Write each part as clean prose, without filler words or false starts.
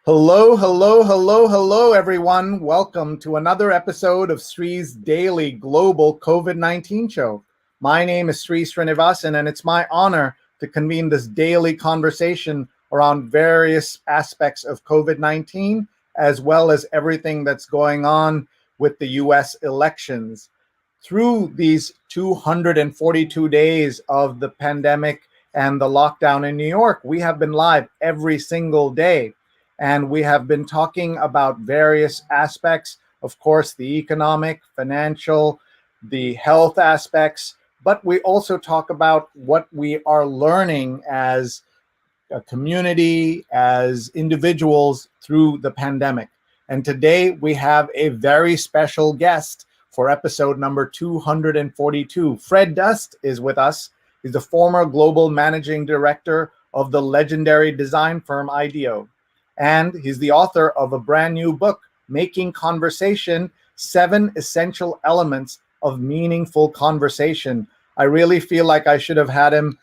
Hello, hello, hello, hello, everyone. Welcome to another episode of Sree's daily global COVID-19 show. My name is Sree Sreenivasan, and it's my honor to convene this daily conversation around various aspects of COVID-19, as well as everything that's going on with the US elections. Through these 242 days of the pandemic and the lockdown in New York, we have been live every single day. And we have been talking about various aspects, of course, the economic, financial, the health aspects, but we also talk about what we are learning as a community, as individuals through the pandemic. And today we have a very special guest for episode number 242. Fred Dust is with us. He's the former global managing director of the legendary design firm IDEO. And he's the author of a brand new book, Making Conversation, 7 Essential Elements of Meaningful Conversation. I really feel like I should have had him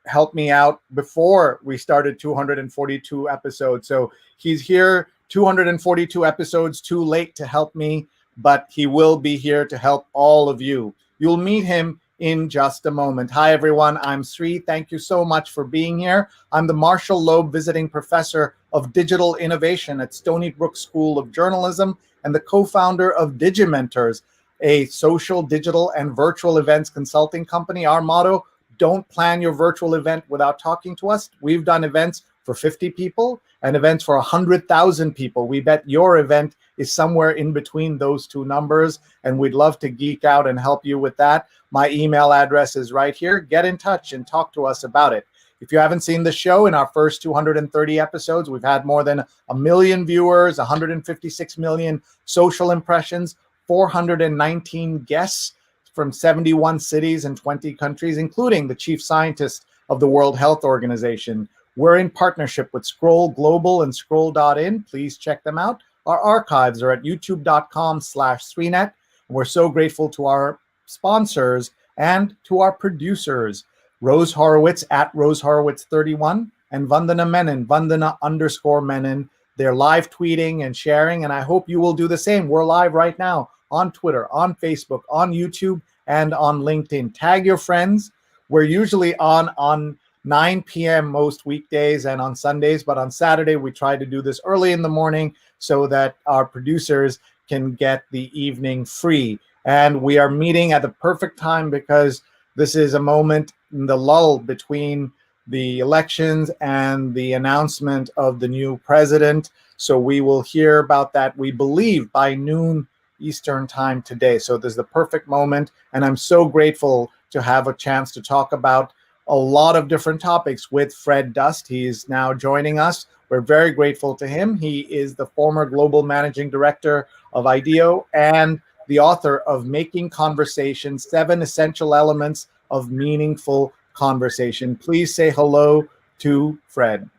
help me out before we started 242 episodes. So he's here 242 episodes too late to help me, but he will be here to help all of you. You'll meet him in just a moment. Hi, everyone. I'm Sree. Thank you so much for being here. I'm the Marshall Loeb Visiting Professor of Digital Innovation at Stony Brook School of Journalism and the co-founder of Digimentors, a social, digital, and virtual events consulting company. Our motto, don't plan your virtual event without talking to us. We've done events for 50 people and events for 100,000 people. We bet your event is somewhere in between those two numbers, and we'd love to geek out and help you with that. My email address is right here. Get in touch and talk to us about it. If you haven't seen the show, in our first 230 episodes, we've had more than 1 million viewers, 156 million social impressions, 419 guests from 71 cities and 20 countries, including the chief scientist of the World Health Organization. We're in partnership with Scroll Global and Scroll.in. Please check them out. Our archives are at youtube.com/Sreenet. We're so grateful to our sponsors and to our producers, Rose Horowitz at Rose Horowitz 31 and Vandana Menon, Vandana_Menon. They're live tweeting and sharing, and I hope you will do the same. We're live right now on Twitter, on Facebook, on YouTube, and on LinkedIn. Tag your friends. We're usually on 9 p.m. most weekdays and on Sundays, but on Saturday we try to do this early in the morning so that our producers can get the evening free. And we are meeting at the perfect time because this is a moment in the lull between the elections and the announcement of the new president. So we will hear about that, we believe, by noon Eastern time today. So this is the perfect moment. And I'm so grateful to have a chance to talk about a lot of different topics with Fred Dust. He's now joining us. We're very grateful to him. He is the former global managing director of IDEO and the author of Making Conversation, 7 Essential Elements of Meaningful Conversation. Please say hello to Fred.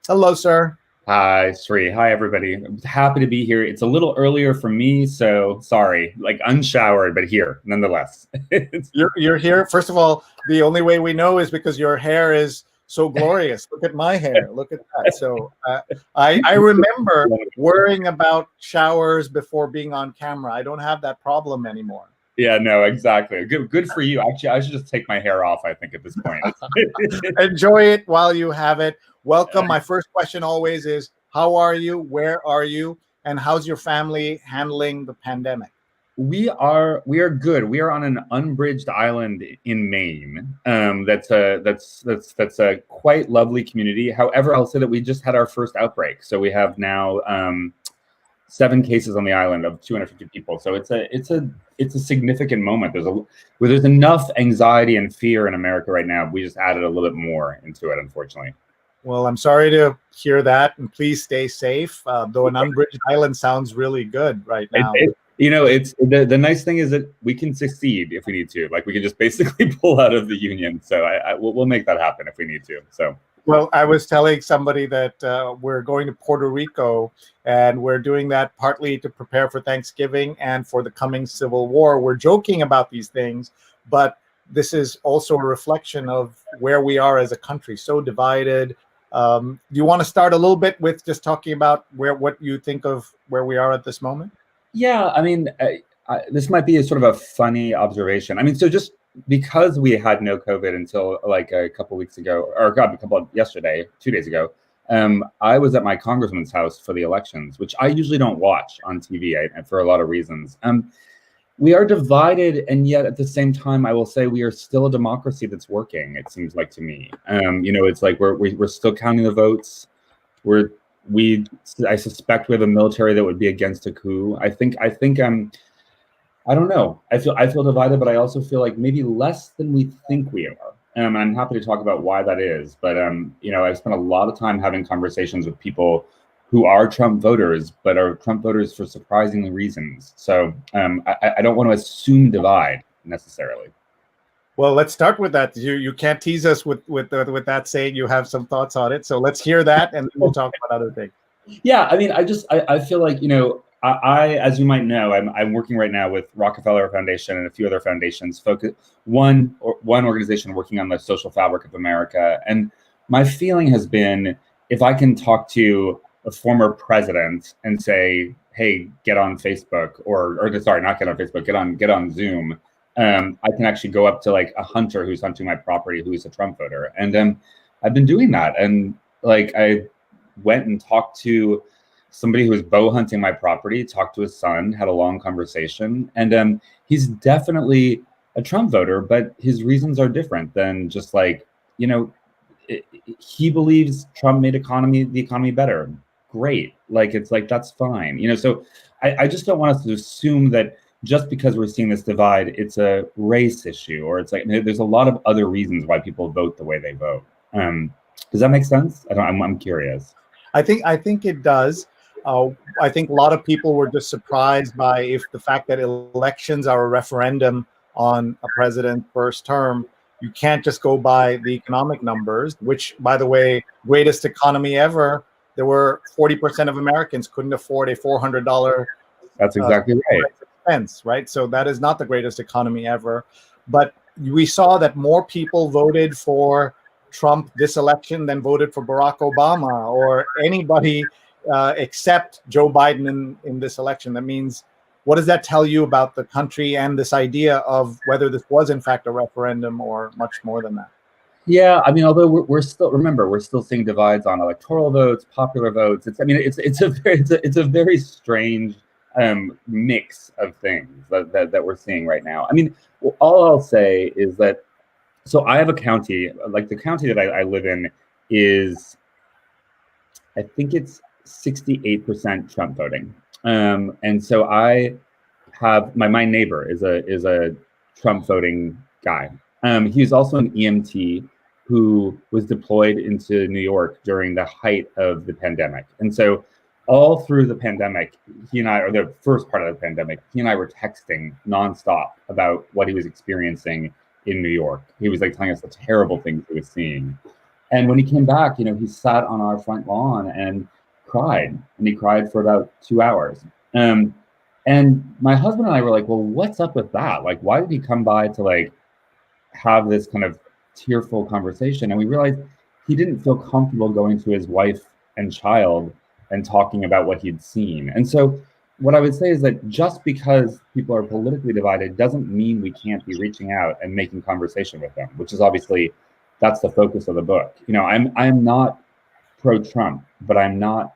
Hello, sir. Hi, Sree. Hi, everybody. I'm happy to be here. It's a little earlier for me, so sorry. Like unshowered, but here nonetheless. You're here. First of all, the only way we know is because your hair is so glorious. Look at my hair. Look at that. So I remember worrying about showers before being on camera. I don't have that problem anymore. Yeah, no, exactly. Good for you. Actually, I should just take my hair off, I think, at this point. Enjoy it while you have it. Welcome. My first question always is, how are you? Where are you? And how's your family handling the pandemic? We are good. We are on an unbridged island in Maine. That's a quite lovely community. However, I'll say that we just had our first outbreak. So we have now 7 cases on the island of 250 people. So it's a significant moment. There's enough anxiety and fear in America right now. We just added a little bit more into it, unfortunately. Well, I'm sorry to hear that, and please stay safe. Though an unbridged island sounds really good right now. It's the nice thing is that we can succeed if we need to. Like we can just basically pull out of the union. So we'll make that happen if we need to. So. Well, I was telling somebody that we're going to Puerto Rico, and we're doing that partly to prepare for Thanksgiving and for the coming Civil War. We're joking about these things, but this is also a reflection of where we are as a country, so divided, Do you want to start a little bit with just talking about what you think of where we are at this moment? Yeah, I mean, this might be a sort of a funny observation. I mean, so just because we had no COVID until like a couple weeks ago, or God, yesterday, 2 days ago, I was at my congressman's house for the elections, which I usually don't watch on TV for a lot of reasons. We are divided, and yet at the same time, I will say we are still a democracy that's working. It seems like to me, it's like we're still counting the votes. I suspect we have a military that would be against a coup. I think I don't know. I feel divided, but I also feel like maybe less than we think we are. I'm happy to talk about why that is. But I've spent a lot of time having conversations with people who are Trump voters, but are Trump voters for surprising reasons. So I don't want to assume divide necessarily. Well, let's start with that. You can't tease us with that saying you have some thoughts on it. So let's hear that, and then we'll talk about other things. Yeah, I mean, I feel like, I as you might know, I'm working right now with Rockefeller Foundation and a few other foundations. One organization working on the social fabric of America, and my feeling has been, if I can talk to a former president and say, "Hey, get on Facebook," or sorry, not get on Facebook, get on Zoom. I can actually go up to like a hunter who's hunting my property, who is a Trump voter, and I've been doing that. And like I went and talked to somebody who was bow hunting my property, talked to his son, had a long conversation, and he's definitely a Trump voter, but his reasons are different than just like, he believes Trump made the economy better. Great, like it's like that's fine, So I just don't want us to assume that just because we're seeing this divide, it's a race issue, or it's like there's a lot of other reasons why people vote the way they vote. Does that make sense? I'm curious. I think it does. I think a lot of people were just surprised by the fact that elections are a referendum on a president's first term. You can't just go by the economic numbers, which, by the way, greatest economy ever. There were 40% of Americans couldn't afford a $400. That's exactly right. Expense, right? So that is not the greatest economy ever. But we saw that more people voted for Trump this election than voted for Barack Obama or anybody except Joe Biden in this election. That means, what does that tell you about the country and this idea of whether this was in fact a referendum or much more than that? Yeah, I mean, although we're still seeing divides on electoral votes, popular votes. It's a very strange mix of things that we're seeing right now. I mean, all I'll say is that, so I have a county, like the county that I live in is, I think it's 68% Trump voting. And so I have my neighbor is a Trump voting guy. He's also an EMT who was deployed into New York during the height of the pandemic. And so all through the pandemic, he and I, or the first part of the pandemic, he and I were texting nonstop about what he was experiencing in New York. He was like telling us the terrible things he was seeing. And when he came back, he sat on our front lawn and cried. And he cried for about 2 hours. And my husband and I were like, well, what's up with that? Like, why did he come by to like have this kind of tearful conversation? And we realized he didn't feel comfortable going to his wife and child and talking about what he'd seen. And so what I would say is that just because people are politically divided doesn't mean we can't be reaching out and making conversation with them, which is obviously, that's the focus of the book. I'm not pro-Trump, but I'm not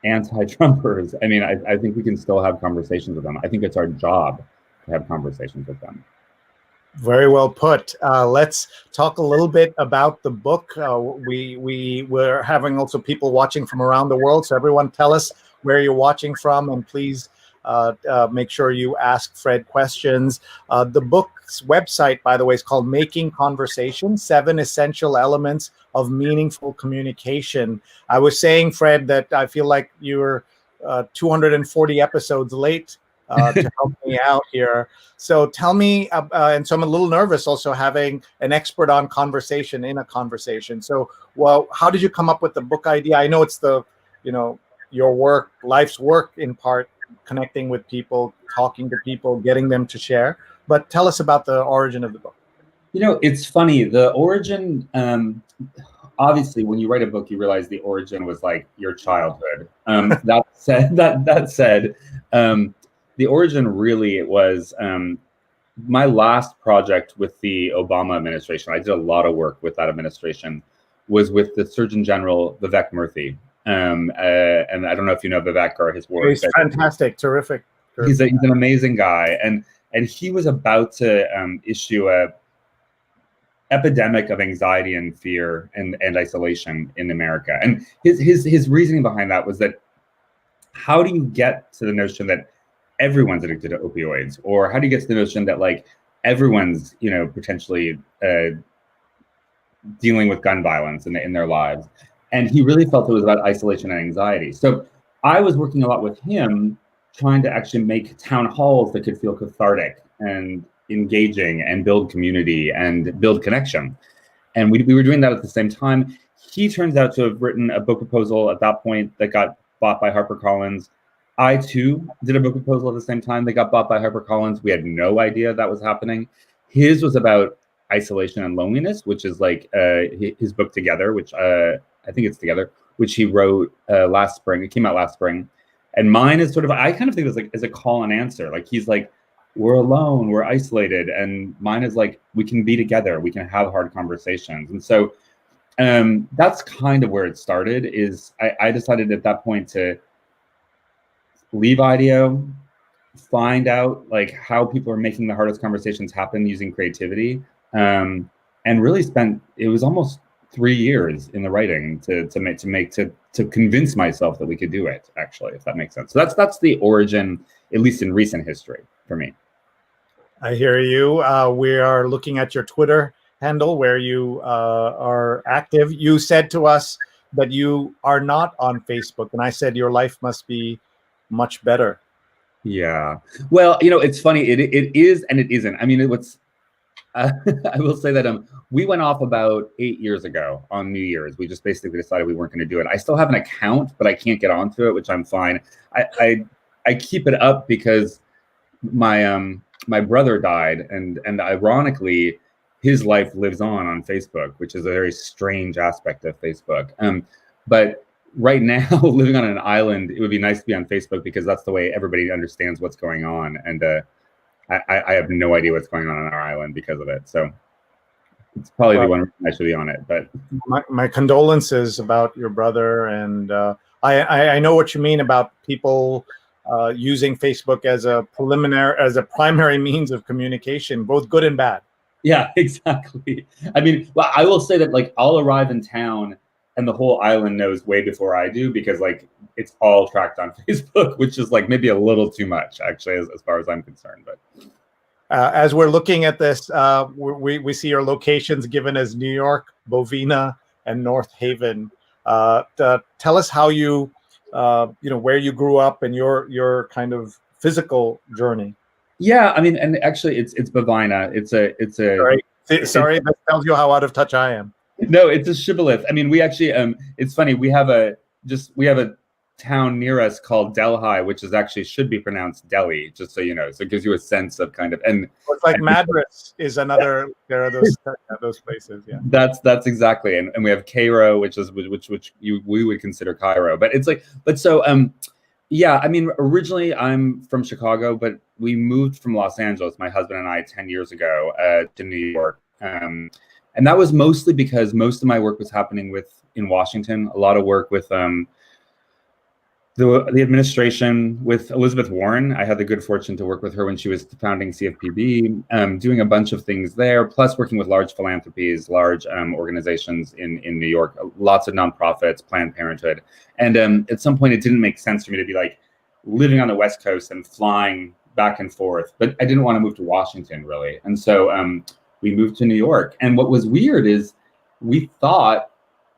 anti-Trumpers. I mean, I think we can still have conversations with them. I think it's our job to have conversations with them. Very well put. Let's talk a little bit about the book. We were having also people watching from around the world. So everyone tell us where you're watching from, and please make sure you ask Fred questions. The book's website, by the way, is called Making Conversation: 7 Essential Elements of Meaningful Communication. I was saying, Fred, that I feel like you're 240 episodes late to help me out here. So tell me, and so I'm a little nervous also having an expert on conversation in a conversation. So, well, how did you come up with the book idea? I know it's your work, life's work in part, connecting with people, talking to people, getting them to share. But tell us about the origin of the book. It's funny. The origin, obviously, when you write a book, you realize the origin was like your childhood. That said, the origin really, it was my last project with the Obama administration. I did a lot of work with that administration, was with the Surgeon General, Vivek Murthy. And I don't know if you know Vivek or his work. He's fantastic, terrific. He's an amazing guy. And he was about to issue a epidemic of anxiety and fear and isolation in America. And his reasoning behind that was that, how do you get to the notion that everyone's addicted to opioids? Or how do you get to the notion that like everyone's, potentially dealing with gun violence in their lives? And he really felt it was about isolation and anxiety. So I was working a lot with him, trying to actually make town halls that could feel cathartic and engaging and build community and build connection. And we were doing that at the same time. He turns out to have written a book proposal at that point that got bought by HarperCollins. I too did a book proposal at the same time that got bought by HarperCollins. We had no idea that was happening. His was about isolation and loneliness, which is like his book Together, which I think it's Together, which he wrote last spring. It came out last spring. And mine is sort of, I kind of think of it like as a call and answer. Like he's like, we're alone, we're isolated. And mine is like, we can be together, we can have hard conversations. And so that's kind of where it started. Is I decided at that point to leave IDEO, find out like how people are making the hardest conversations happen using creativity, and really spent, it was almost 3 years in the writing to convince myself that we could do it, actually, if that makes sense. So that's the origin, at least in recent history, for me. I hear you. We are looking at your Twitter handle where you are active. You said to us that you are not on Facebook, and I said your life must be much better. Yeah. Well, it's funny. It is and it isn't. I mean, I will say that we went off about 8 years ago on New Year's. We just basically decided we weren't going to do it. I still have an account, but I can't get onto it, which I'm fine. I keep it up because my brother died, and ironically, his life lives on Facebook, which is a very strange aspect of Facebook. But right now, living on an island, it would be nice to be on Facebook because that's the way everybody understands what's going on. And I have no idea what's going on our island because of it. So it's probably the one reason I should be on it. But my condolences about your brother. And I know what you mean about people using Facebook as a primary means of communication, both good and bad. Yeah, exactly. I mean, well, I will say that like I'll arrive in town and the whole island knows way before I do because like it's all tracked on Facebook, which is like maybe a little too much actually, as far as I'm concerned. But as we're looking at this, we see your locations given as New York, Bovina, and North Haven. Tell us how you, where you grew up and your kind of physical journey. Yeah, I mean, and actually, it's Bovina. It's a. Sorry, that tells you how out of touch I am. No, it's a shibboleth. I mean, we actually, it's funny. We have a town near us called Delhi, which is actually should be pronounced Delhi, just so you know. So it gives you a sense of kind of, and it's like Madras is another. There are those places. Yeah, that's exactly. And we have Cairo, which we would consider Cairo, but it's like, but so yeah. I mean, originally I'm from Chicago, but we moved from Los Angeles, my husband and I, 10 years ago to New York. And that was mostly because most of my work was happening in Washington. A lot of work with the administration, with Elizabeth Warren. I had the good fortune to work with her when she was founding CFPB, doing a bunch of things there, plus working with large philanthropies, large organizations in New York, lots of nonprofits, Planned Parenthood. And at some point, it didn't make sense for me to be like living on the West Coast and flying back and forth, but I didn't want to move to Washington really. And so we moved to New York. And what was weird is I thought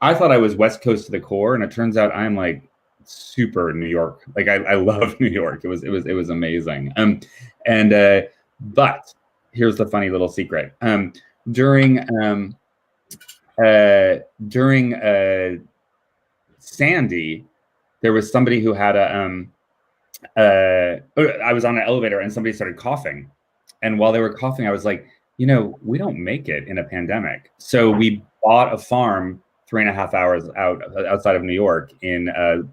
I was West Coast to the core, and it turns out I'm like super New York. Like I love New York. It was amazing. But here's the funny little secret. During Sandy, there was somebody who had I was on an elevator and somebody started coughing. And while they were coughing, I was like, we don't make it in a pandemic. So we bought a farm 3.5 hours outside of New York in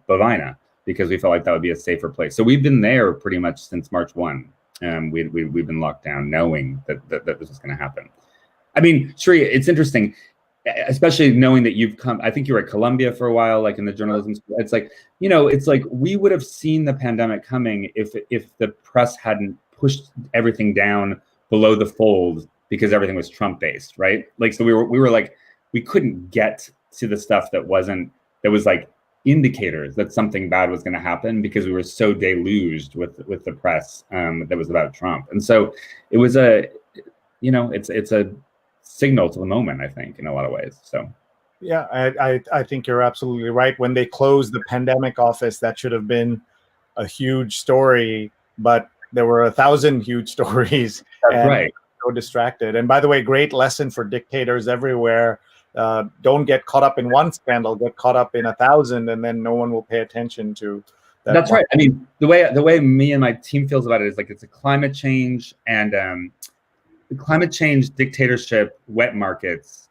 Bovina, because we felt like that would be a safer place. So we've been there pretty much since March 1. We've been locked down knowing that this was going to happen. I mean, Sree, it's interesting, especially knowing that you've come, I think you were at Columbia for a while, like in the journalism school. It's like, it's like we would have seen the pandemic coming if the press hadn't pushed everything down below the fold because everything was Trump based, right? Like, so we were like, we couldn't get to the stuff that was like indicators that something bad was going to happen because we were so deluged with the press that was about Trump. And so it was it's a signal to the moment, I think, in a lot of ways. So yeah, I think you're absolutely right. When they closed the pandemic office, that should have been a huge story, but there were 1,000 huge stories. That's right. So distracted. And by the way, great lesson for dictators everywhere. Don't get caught up in one scandal, get caught up in 1,000, and then no one will pay attention to that. That's right. I mean, the way me and my team feels about it is like it's a climate change and the climate change, dictatorship, wet markets.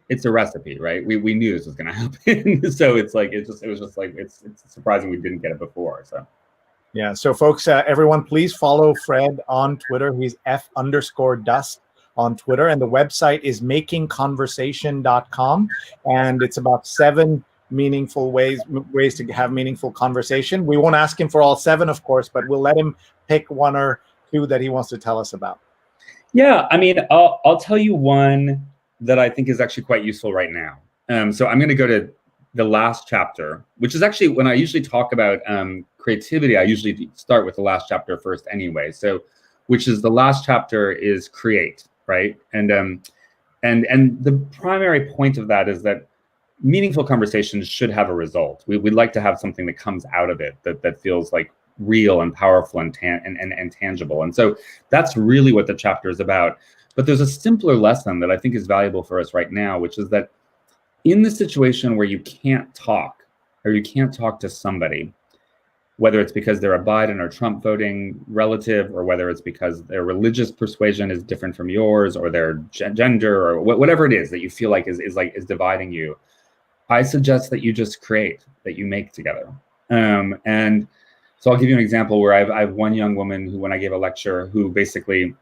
It's a recipe, right? We knew this was going to happen. So it's surprising we didn't get it before. So yeah. So folks, everyone, please follow Fred on Twitter. He's F_Dust on Twitter, and the website is makingconversation.com, and it's about 7 meaningful ways to have meaningful conversation. We won't ask him for all 7, of course, but we'll let him pick 1 or 2 that he wants to tell us about. Yeah, I mean, I'll tell you one that I think is actually quite useful right now. So I'm going to go to the last chapter, which is actually when I usually talk about creativity, I usually start with the last chapter first anyway. So, which is the last chapter is create, right? And the primary point of that is that meaningful conversations should have a result. We'd like to have something that comes out of it that feels like real and powerful and tangible. And so that's really what the chapter is about. But there's a simpler lesson that I think is valuable for us right now, which is that in the situation where you can't talk or you can't talk to somebody, whether it's because they're a Biden or Trump voting relative, or whether it's because their religious persuasion is different from yours, or their gender, or whatever it is that you feel like is dividing you, I suggest that you just create, that you make together. And so I'll give you an example where I have one young woman who, when I gave a lecture, who basically,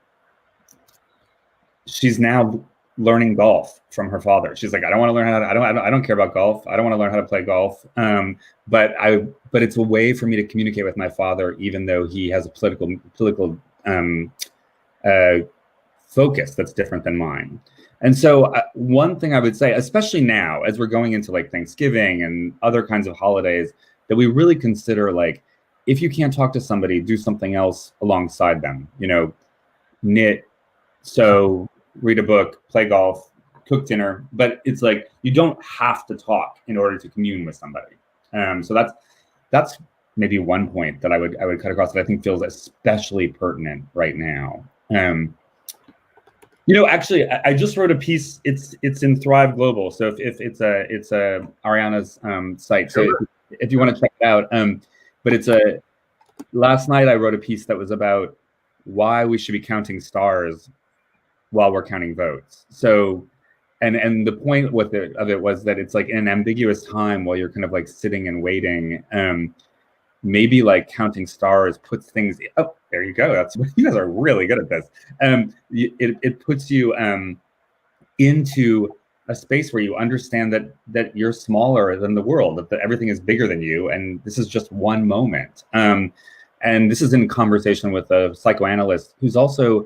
she's now learning golf from her father. She's like, I don't want to learn how to, I don't care about golf. I don't want to learn how to play golf. But it's a way for me to communicate with my father, even though he has a political focus that's different than mine. And so one thing I would say, especially now, as we're going into like Thanksgiving and other kinds of holidays, that we really consider, like, if you can't talk to somebody, do something else alongside them, knit, sew, read a book, play golf, cook dinner. But it's like, you don't have to talk in order to commune with somebody. So that's maybe one point that I would cut across that I think feels especially pertinent right now. Actually, I just wrote a piece. It's in Thrive Global. So if it's Ariana's site. So if you want to check it out, but last night I wrote a piece that was about why we should be counting stars while we're counting votes. So, and the point of it was that it's like in an ambiguous time while you're kind of like sitting and waiting. Maybe like counting stars puts things. Oh, there you go. You guys are really good at this. It puts you into a space where you understand that you're smaller than the world, that everything is bigger than you, and this is just one moment. And this is in conversation with a psychoanalyst who's also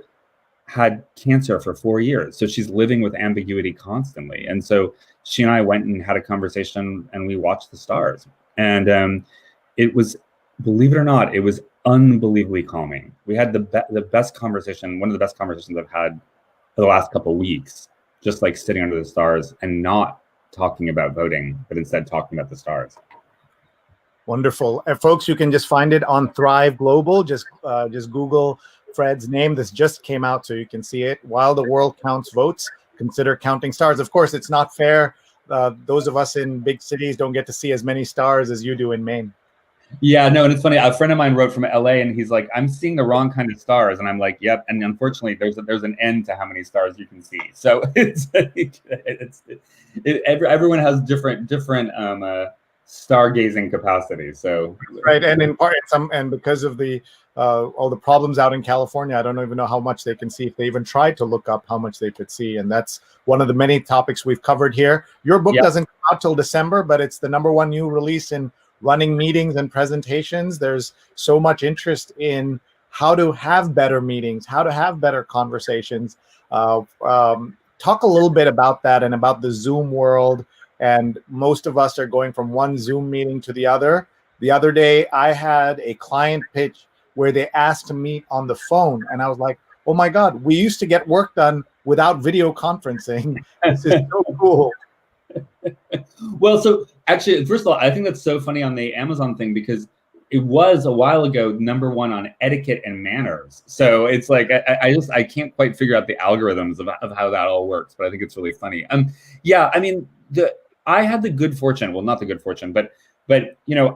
had cancer for 4 years. So she's living with ambiguity constantly. And so she and I went and had a conversation, and we watched the stars. And it was, believe it or not, it was unbelievably calming. We had the best conversation, one of the best conversations I've had for the last couple of weeks, just like sitting under the stars and not talking about voting, but instead talking about the stars. Wonderful. Folks, you can just find it on Thrive Global. Just Google Fred's name. This just came out, so you can see it. While the world counts votes, consider counting stars. Of course, it's not fair. Those of us in big cities don't get to see as many stars as you do in Maine. Yeah, no, and it's funny. A friend of mine wrote from LA, and he's like, "I'm seeing the wrong kind of stars," and I'm like, "Yep." And unfortunately, there's an end to how many stars you can see. So everyone has different stargazing capacities. So Right, and in part, and because of the all the problems out in California, I don't even know how much they can see if they even tried to look up how much they could see. And that's one of the many topics we've covered here. Your book doesn't come out till December, but it's the #1 new release in running meetings and presentations. There's so much interest in how to have better meetings, how to have better conversations. Talk a little bit about that and about the Zoom world. And most of us are going from one Zoom meeting to the other. The other day, I had a client pitch where they asked to meet on the phone. And I was like, oh my God, we used to get work done without video conferencing. This is so cool. Well, so actually, first of all, I think that's so funny on the Amazon thing, because it was a while ago #1 on etiquette and manners. So it's like I can't quite figure out the algorithms of how that all works, but I think it's really funny. Yeah, I mean, I had the good fortune, well, not the good fortune, but you know,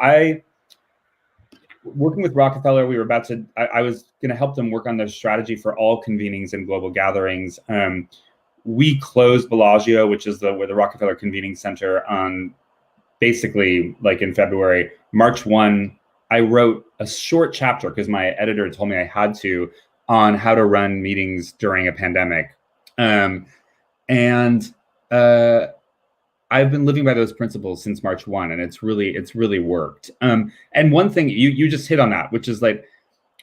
working with Rockefeller, we were about to, I was going to help them work on their strategy for all convenings and global gatherings. We closed Bellagio, which is where the Rockefeller Convening Center, on basically like in February. March 1, I wrote a short chapter because my editor told me I had to, on how to run meetings during a pandemic. I've been living by those principles since March 1, and it's really worked. And one thing you just hit on that, which is like,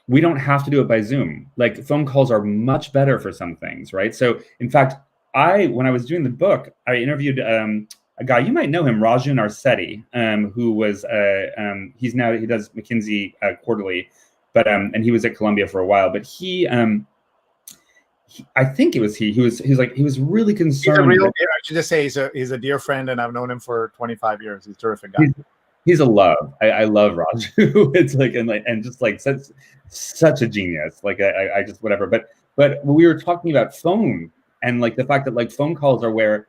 we don't have to do it by Zoom. Like, phone calls are much better for some things, right? So in fact, when I was doing the book, I interviewed a guy, you might know him, Rajun Arsetti, who was he does McKinsey quarterly, but and he was at Columbia for a while, but I think it was he was really concerned. I should just say he's a dear friend, and I've known him for 25 years. He's a terrific guy. He's a love. I love Raju. It's like and just like such a genius. Like I just whatever. But we were talking about phone, and like the fact that like phone calls are where,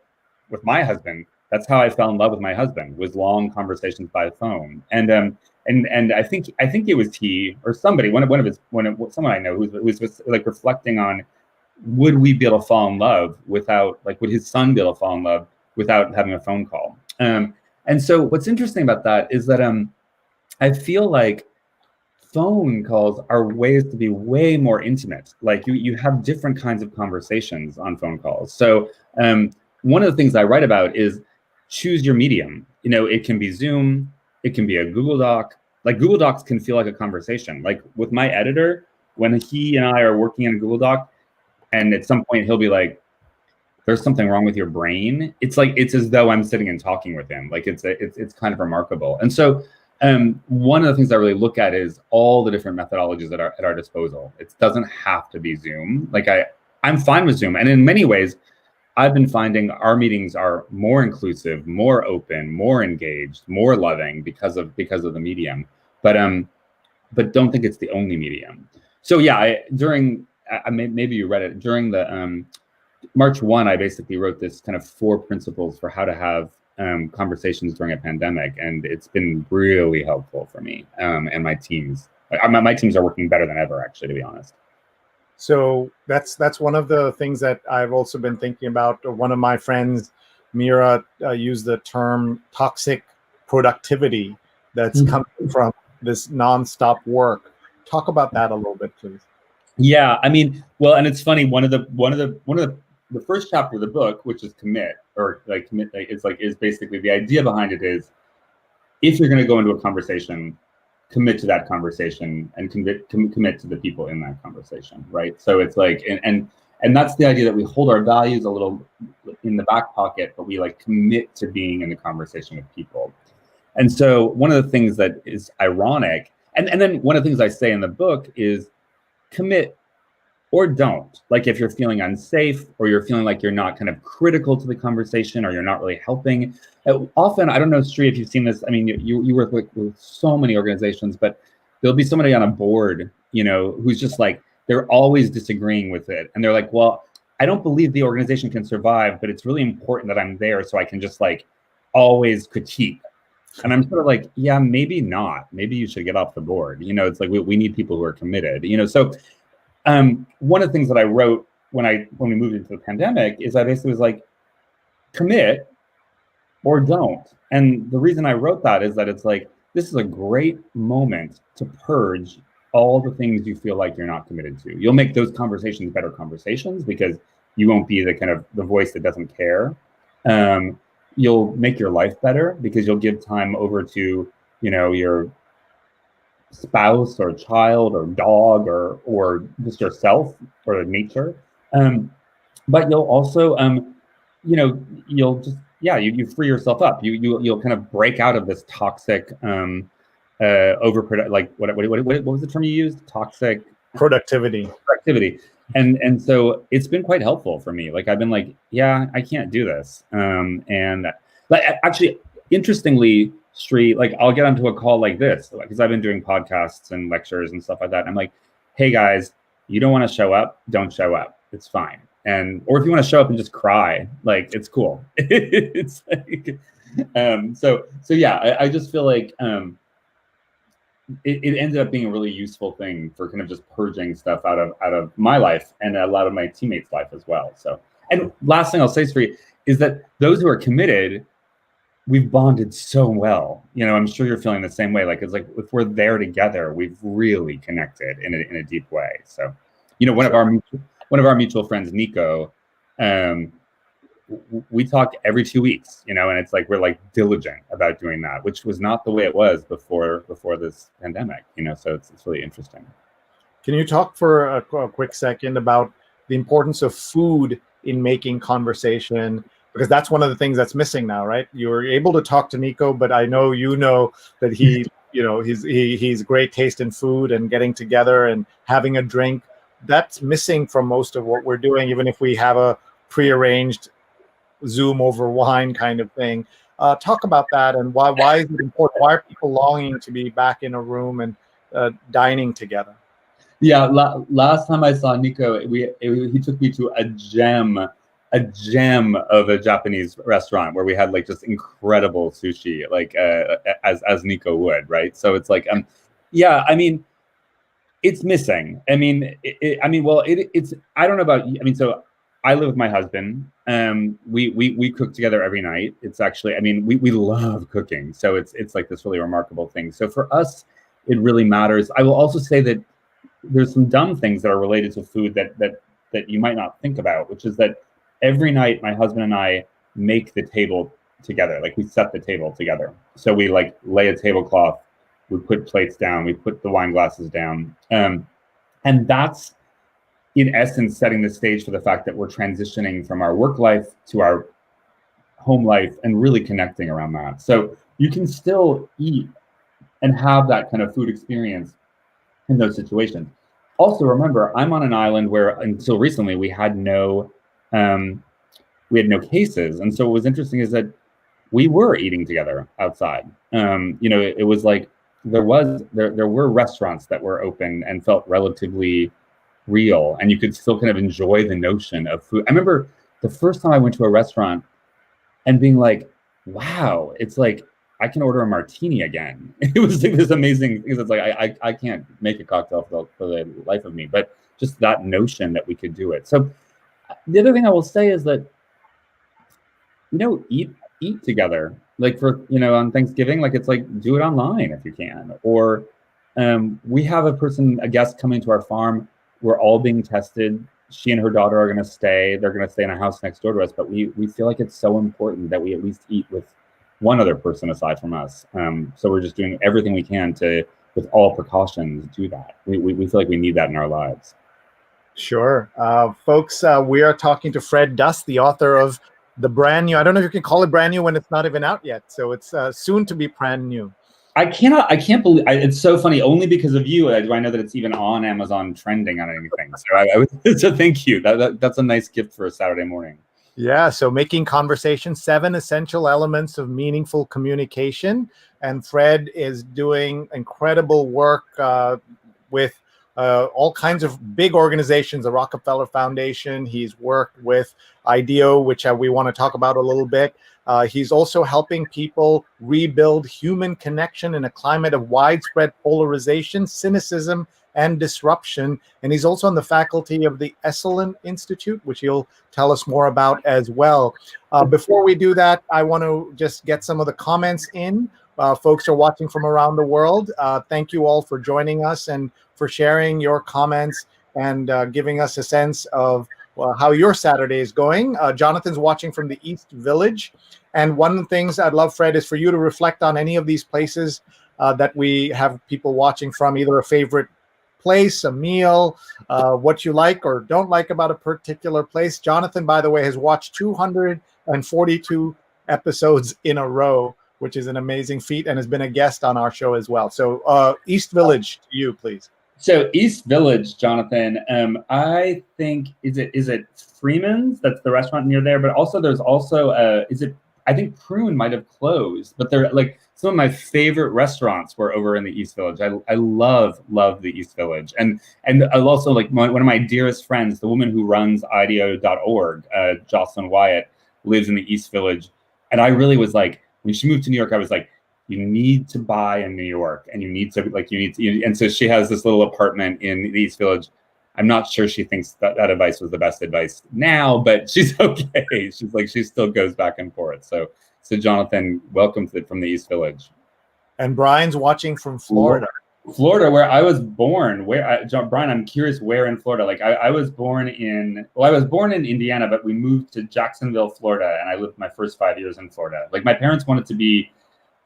with my husband, that's how I fell in love with my husband, was long conversations by phone. And I think it was he or somebody, someone I know who was like reflecting on, would we be able to fall in love without, like, would his son be able to fall in love without having a phone call? And so what's interesting about that is that I feel like phone calls are ways to be way more intimate. Like you have different kinds of conversations on phone calls. So one of the things I write about is choose your medium. You know, it can be Zoom, it can be a Google Doc. Like Google Docs can feel like a conversation. Like with my editor, when he and I are working in a Google Doc, and at some point he'll be like, there's something wrong with your brain. It's like, it's as though I'm sitting and talking with him. Like it's kind of remarkable. And so one of the things I really look at is all the different methodologies at our disposal. It doesn't have to be Zoom. Like I'm fine with Zoom. And in many ways, I've been finding our meetings are more inclusive, more open, more engaged, more loving because of the medium. But don't think it's the only medium. So yeah, maybe you read it during the March 1. I basically wrote this kind of 4 principles for how to have conversations during a pandemic, and it's been really helpful for me and my teams. My teams are working better than ever, actually, to be honest. So that's one of the things that I've also been thinking about. One of my friends, Mira, used the term toxic productivity that's coming from this nonstop work. Talk about that a little bit, please. Yeah, I mean, well, and it's funny. One of the first chapter of the book, which is commit, is basically the idea behind it is, if you're going to go into a conversation, commit to that conversation and commit to the people in that conversation, right? So it's like, and that's the idea that we hold our values a little in the back pocket, but we like commit to being in the conversation with people. And so one of the things that is ironic, and then one of the things I say in the book is commit or don't. Like if you're feeling unsafe or you're feeling like you're not kind of critical to the conversation or you're not really helping. Often, I don't know, Sree, if you've seen this, I mean, you work with so many organizations, but there'll be somebody on a board, you know, who's just like, they're always disagreeing with it. And they're like, well, I don't believe the organization can survive, but it's really important that I'm there so I can just like always critique. And I'm sort of like, yeah, maybe not. Maybe you should get off the board. It's like we need people who are committed. So one of the things that I wrote when we moved into the pandemic is I basically was like, commit or don't. And the reason I wrote that is that it's like, this is a great moment to purge all the things you feel like you're not committed to. You'll make those conversations better conversations because you won't be the kind of the voice that doesn't care. You'll make your life better because you'll give time over to, your spouse or child or dog or just yourself or nature. But you'll also, you'll just, you free yourself up. You'll kind of break out of this toxic, like what was the term you used? Toxic productivity. And so it's been quite helpful for me. Like I've been like, yeah, I can't do this. And like actually, interestingly, Sree, like I'll get onto a call like this because I've been doing podcasts and lectures and stuff like that. And I'm like, hey guys, you don't want to show up? Don't show up. It's fine. Or if you want to show up and just cry, like it's cool. It's like, so yeah, I just feel like it ended up being a really useful thing for kind of just purging stuff out of my life and a lot of my teammates' life as well. So, and last thing I'll say, Sree, is that those who are committed, we've bonded so well. I'm sure you're feeling the same way. Like it's like if we're there together, we've really connected in a deep way. So, one of our mutual friends, Nico, we talk every 2 weeks, and it's like we're like diligent about doing that, which was not the way it was before this pandemic, so it's really interesting. Can you talk for a quick second about the importance of food in making conversation? Because that's one of the things that's missing now, right? You're able to talk to Nico, but I know that he, he's great taste in food and getting together and having a drink. That's missing from most of what we're doing, even if we have a prearranged Zoom over wine kind of thing. Talk about that and why is it important? Why are people longing to be back in a room and dining together? Yeah, last time I saw Nico, he took me to a gem of a Japanese restaurant where we had like just incredible sushi, like as Nico would, right? So it's like, yeah, I mean, it's missing. I mean, it's I don't know about. I mean, so I live with my husband. We cook together every night. It's actually, I mean, we love cooking, so it's like this really remarkable thing. So for us, it really matters. I will also say that there's some dumb things that are related to food that you might not think about, which is that every night my husband and I make the table together. Like we set the table together. So we like lay a tablecloth, we put plates down, we put the wine glasses down. And that's in essence setting the stage for the fact that we're transitioning from our work life to our home life and really connecting around that. So you can still eat and have that kind of food experience in those situations. Also, remember, I'm on an island where until recently we had no cases, and so what was interesting is that we were eating together outside. It was like there were restaurants that were open and felt relatively real, and you could still kind of enjoy the notion of food. I remember the first time I went to a restaurant and being like, wow, it's like I can order a martini again. It was like this amazing, because it's like I can't make a cocktail for the life of me, but just that notion that we could do it. So the other thing I will say is that, eat together, like for, on Thanksgiving, like it's like do it online if you can. Or we have a guest coming to our farm. We're all being tested. She and her daughter are going to stay. They're going to stay in a house next door to us. But we feel like it's so important that we at least eat with one other person aside from us. So we're just doing everything we can to, with all precautions, do that. We feel like we need that in our lives. Sure. Folks, we are talking to Fred Dust, the author of the brand new, I don't know if you can call it brand new when it's not even out yet. So it's soon to be brand new. I can't believe it's so funny. Only because of you do I know that it's even on Amazon trending on anything. So so thank you. That's a nice gift for a Saturday morning. Yeah. So making conversation, 7 essential elements of meaningful communication. And Fred is doing incredible work with all kinds of big organizations, the Rockefeller Foundation. He's worked with IDEO, which we want to talk about a little bit. He's also helping people rebuild human connection in a climate of widespread polarization, cynicism, and disruption. And he's also on the faculty of the Esalen Institute, which he'll tell us more about as well. Before we do that, I want to just get some of the comments in. Folks are watching from around the world. Thank you all for joining us and for sharing your comments and giving us a sense of how your Saturday is going. Jonathan's watching from the East Village. And one of the things I'd love, Fred, is for you to reflect on any of these places that we have people watching from, either a favorite place, a meal, what you like or don't like about a particular place. Jonathan, by the way, has watched 242 episodes in a row, which is an amazing feat, and has been a guest on our show as well. So East Village, to you, please. So East Village, Jonathan, I think, is it Freeman's? That's the restaurant near there, but also there's also, I think Prune might have closed, but they're like some of my favorite restaurants were over in the East Village. I love the East Village. And I'll also, like, one of my dearest friends, the woman who runs IDEO.org, Jocelyn Wyatt, lives in the East Village. And I really was like, when she moved to New York, I was like, you need to buy in New York, and you need to, and so she has this little apartment in the East Village. I'm not sure she thinks that advice was the best advice now, but she's okay. She's like, she still goes back and forth. So Jonathan, welcome from the East Village. And Brian's watching from Florida. Florida, where I was born. Brian, I'm curious, where in Florida? Like, I was born in Indiana, but we moved to Jacksonville, Florida, and I lived my first 5 years in Florida. Like, my parents wanted to be,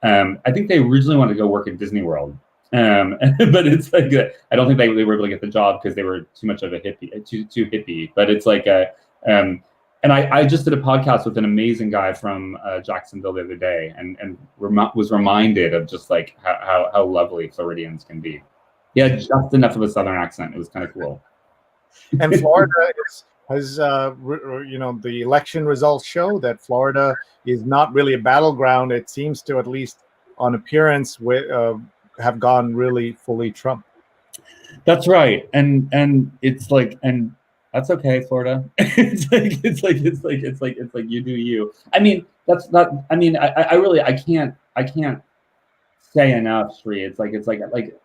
I think they originally wanted to go work at Disney World. But it's like, I don't think they were able to get the job because they were too much of a hippie, too hippie. But it's like, and I just did a podcast with an amazing guy from Jacksonville the other day, and was reminded of just like how lovely Floridians can be. Yeah, just enough of a Southern accent. It was kind of cool. And Florida has, the election results show that Florida is not really a battleground. It seems to, at least on appearance, have gone really fully Trump. That's right, and it's like, and that's okay, Florida. it's like you do you. I mean, that's not. I mean, I can't say enough, Sree. It's like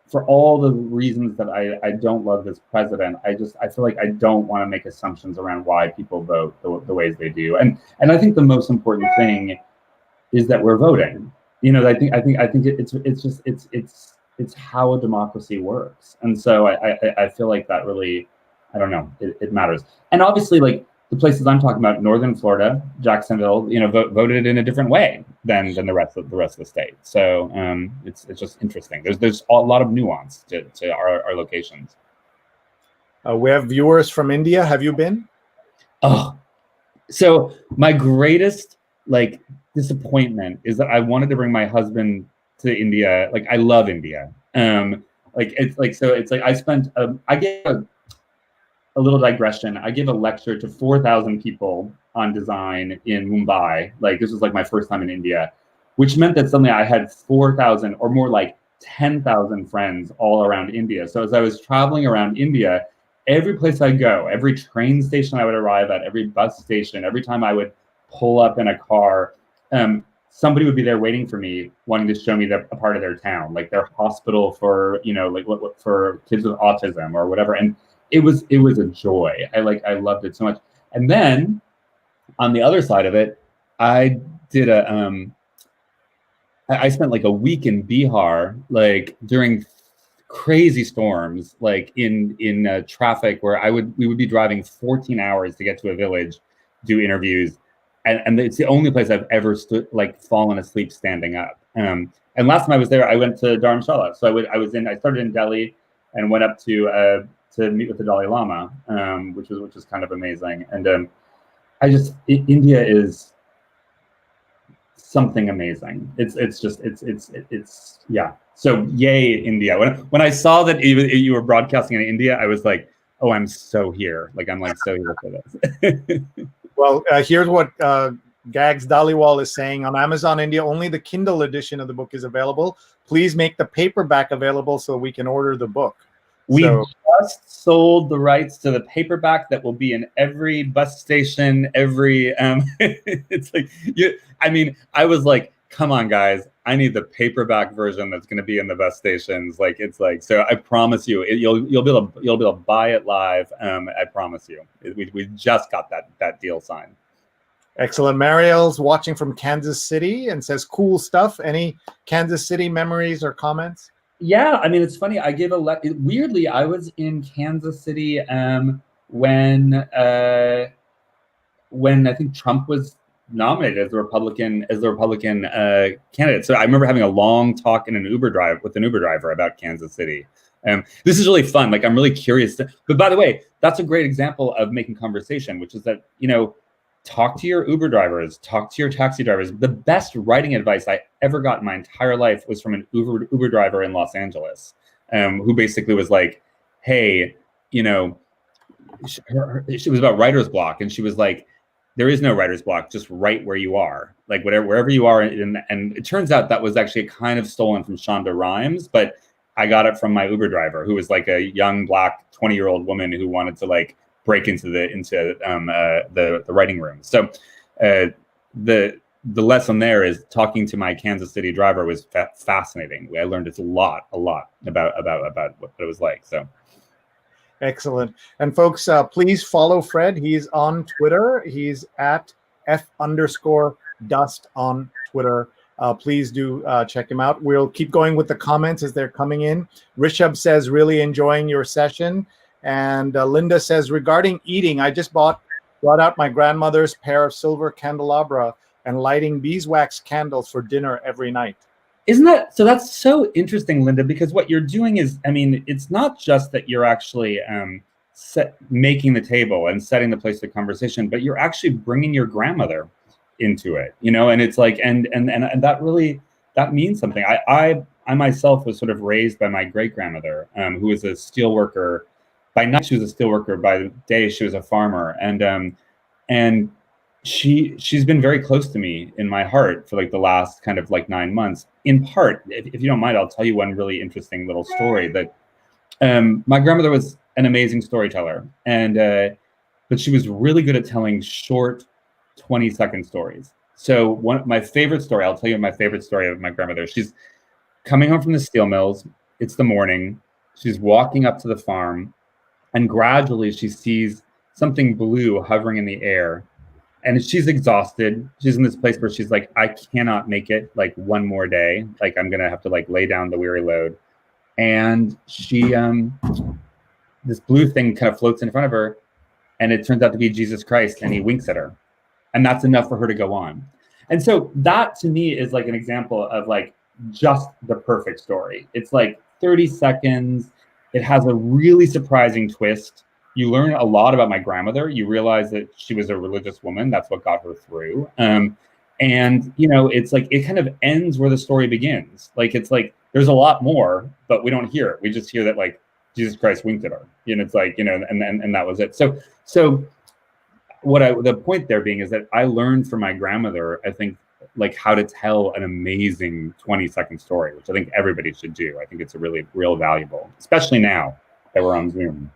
for all the reasons that I don't love this president, I feel like I don't want to make assumptions around why people vote the ways they do, and I think the most important thing is that we're voting. You know, I think it's how a democracy works, and so I feel like that really, I don't know, it matters. And obviously, like, the places I'm talking about, Northern Florida, Jacksonville, voted in a different way than the rest of the state. So it's just interesting. There's a lot of nuance to our locations. We have viewers from India. Have you been? Oh, so my greatest disappointment is that I wanted to bring my husband to India. Like, I love India. I spent I gave a little digression. I gave a lecture to 4,000 people on design in Mumbai. Like, this was like my first time in India, which meant that suddenly I had 4,000 or more, like 10,000 friends all around India. So as I was traveling around India, every place I go, every train station I would arrive at, every bus station, every time I would pull up in a car, somebody would be there waiting for me, wanting to show me a part of their town, like their hospital for, for kids with autism or whatever. And it was a joy. I loved it so much. And then on the other side of it, I did I spent like a week in Bihar, like during crazy storms, like in traffic, where we would be driving 14 hours to get to a village, do interviews. And it's the only place I've ever fallen asleep standing up. And last time I was there, I went to Dharamshala. So I started in Delhi and went up to meet with the Dalai Lama, which is kind of amazing. And India is something amazing. It's yeah. So yay, India. When I saw that you were broadcasting in India, I was like, oh, I'm so here. Like, I'm like so here for this. Well, here's what Gags Dhaliwal is saying. On Amazon India, only the Kindle edition of the book is available. Please make the paperback available so we can order the book. We So just sold the rights to the paperback that will be in every bus station, every it's like I was like, come on guys, I need the paperback version that's going to be in the bus stations. Like it's like, so I promise you, you'll be able to buy it live. I promise you. We just got that deal signed. excellent. Mariel's watching from Kansas City and says, cool stuff. Any Kansas City memories or comments? Yeah, I mean, it's funny. I gave weirdly, I was in Kansas City when I think Trump was nominated as the Republican candidate. So I remember having a long talk in an Uber driver about Kansas City. This is really fun. Like I'm really curious. But by the way, that's a great example of making conversation, which is that, talk to your Uber drivers, talk to your taxi drivers. The best writing advice I ever got in my entire life was from an Uber driver in Los Angeles, who basically was like, hey, she was about writer's block. And she was like, there is no writer's block, just write where you are, like wherever you are. And it turns out that was actually kind of stolen from Shonda Rhimes, but I got it from my Uber driver, who was like a young Black 20-year-old woman who wanted to like break into the writing room. So the lesson there is talking to my Kansas City driver was fascinating. I learned a lot about what it was like. So excellent. And folks, please follow Fred. He's on Twitter. He's at F_dust on Twitter. Please do check him out. We'll keep going with the comments as they're coming in. Rishabh says, really enjoying your session. And Linda says, regarding eating, I just brought out my grandmother's pair of silver candelabra and lighting beeswax candles for dinner every night. Isn't that so? That's so interesting, Linda, because what you're doing is, I mean, it's not just that you're actually making the table and setting the place of conversation, but you're actually bringing your grandmother into it, and it's like, and that means something. I myself was sort of raised by my great grandmother, who was a steel worker. By night she was a steel worker. By the day she was a farmer, and she's been very close to me in my heart for like the last kind of like 9 months. In part, if you don't mind, I'll tell you one really interesting little story. That my grandmother was an amazing storyteller, but she was really good at telling short 20-second stories. So my favorite story, I'll tell you my favorite story of my grandmother. She's coming home from the steel mills. It's the morning. She's walking up to the farm, and gradually she sees something blue hovering in the air. And she's exhausted. She's in this place where she's like, I cannot make it like one more day. Like I'm gonna have to like lay down the weary load. And she, this blue thing kind of floats in front of her, and it turns out to be Jesus Christ, and he winks at her. And that's enough for her to go on. And so that to me is like an example of like just the perfect story. It's like 30 seconds. It has a really surprising twist. You learn a lot about my grandmother. You realize that she was a religious woman. That's what got her through. And it's like, it kind of ends where the story begins. Like, it's like, there's a lot more, but we don't hear it. We just hear that like Jesus Christ winked at her. It's like, and that was it. So the point there being is that I learned from my grandmother, I think, like how to tell an amazing 20-second story, which I think everybody should do. I think it's a really real valuable, especially now that we're on Zoom.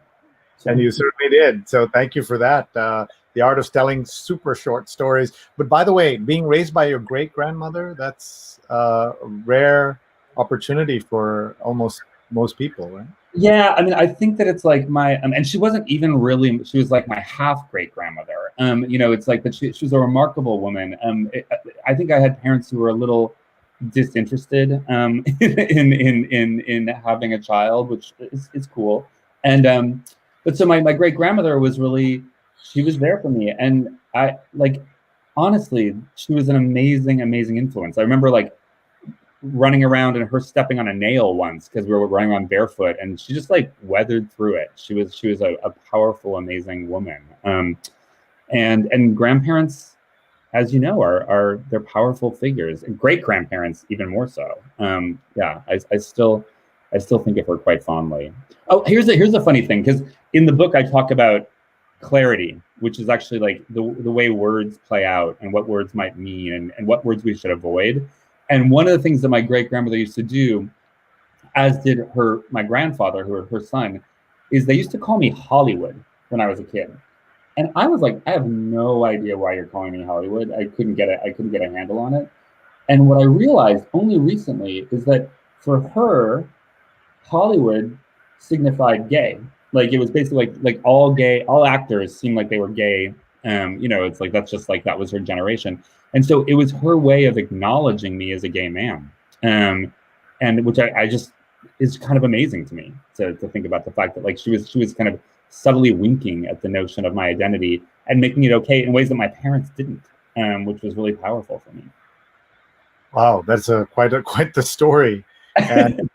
And you certainly did. So thank you for that. The art of telling super short stories. But by the way, being raised by your great grandmother, that's a rare opportunity for almost most people, right? Yeah, I mean, I think that it's like my, and she wasn't even really, she was like my half great grandmother. It's like, but she was a remarkable woman. I think I had parents who were a little disinterested in having a child, which is cool. But so my great grandmother was really, she was there for me. And I like, honestly, she was an amazing, amazing influence. I remember like running around and her stepping on a nail once because we were running on barefoot, and she just like weathered through it. She was a powerful, amazing woman. And grandparents, as you know, they're powerful figures, and great grandparents even more so. I still think of her quite fondly. Oh, here's a funny thing, because in the book I talk about clarity, which is actually like the way words play out and what words might mean and what words we should avoid. And one of the things that my great grandmother used to do, as did my grandfather, her son, is they used to call me Hollywood when I was a kid. And I was like, I have no idea why you're calling me Hollywood. I couldn't get a handle on it. And what I realized only recently is that for her, Hollywood signified gay. Like it was basically like all actors seemed like they were gay. It's like that's just like that was her generation. And so it was her way of acknowledging me as a gay man. And which I just is kind of amazing to me to think about the fact that like she was kind of subtly winking at the notion of my identity and making it okay in ways that my parents didn't, which was really powerful for me. Wow, that's quite the story, and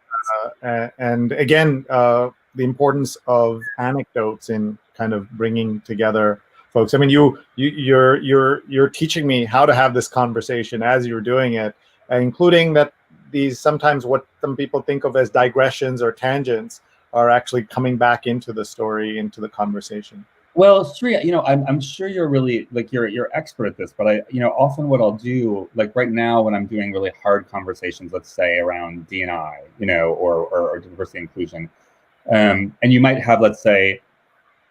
and again, the importance of anecdotes in kind of bringing together folks. I mean, you're teaching me how to have this conversation as you're doing it, including that these sometimes what some people think of as digressions or tangents are actually coming back into the story, into the conversation. Well, Sree, I'm sure you're really like you're expert at this, but often what I'll do, like right now when I'm doing really hard conversations, let's say around D&I, or diversity inclusion, and you might have, let's say,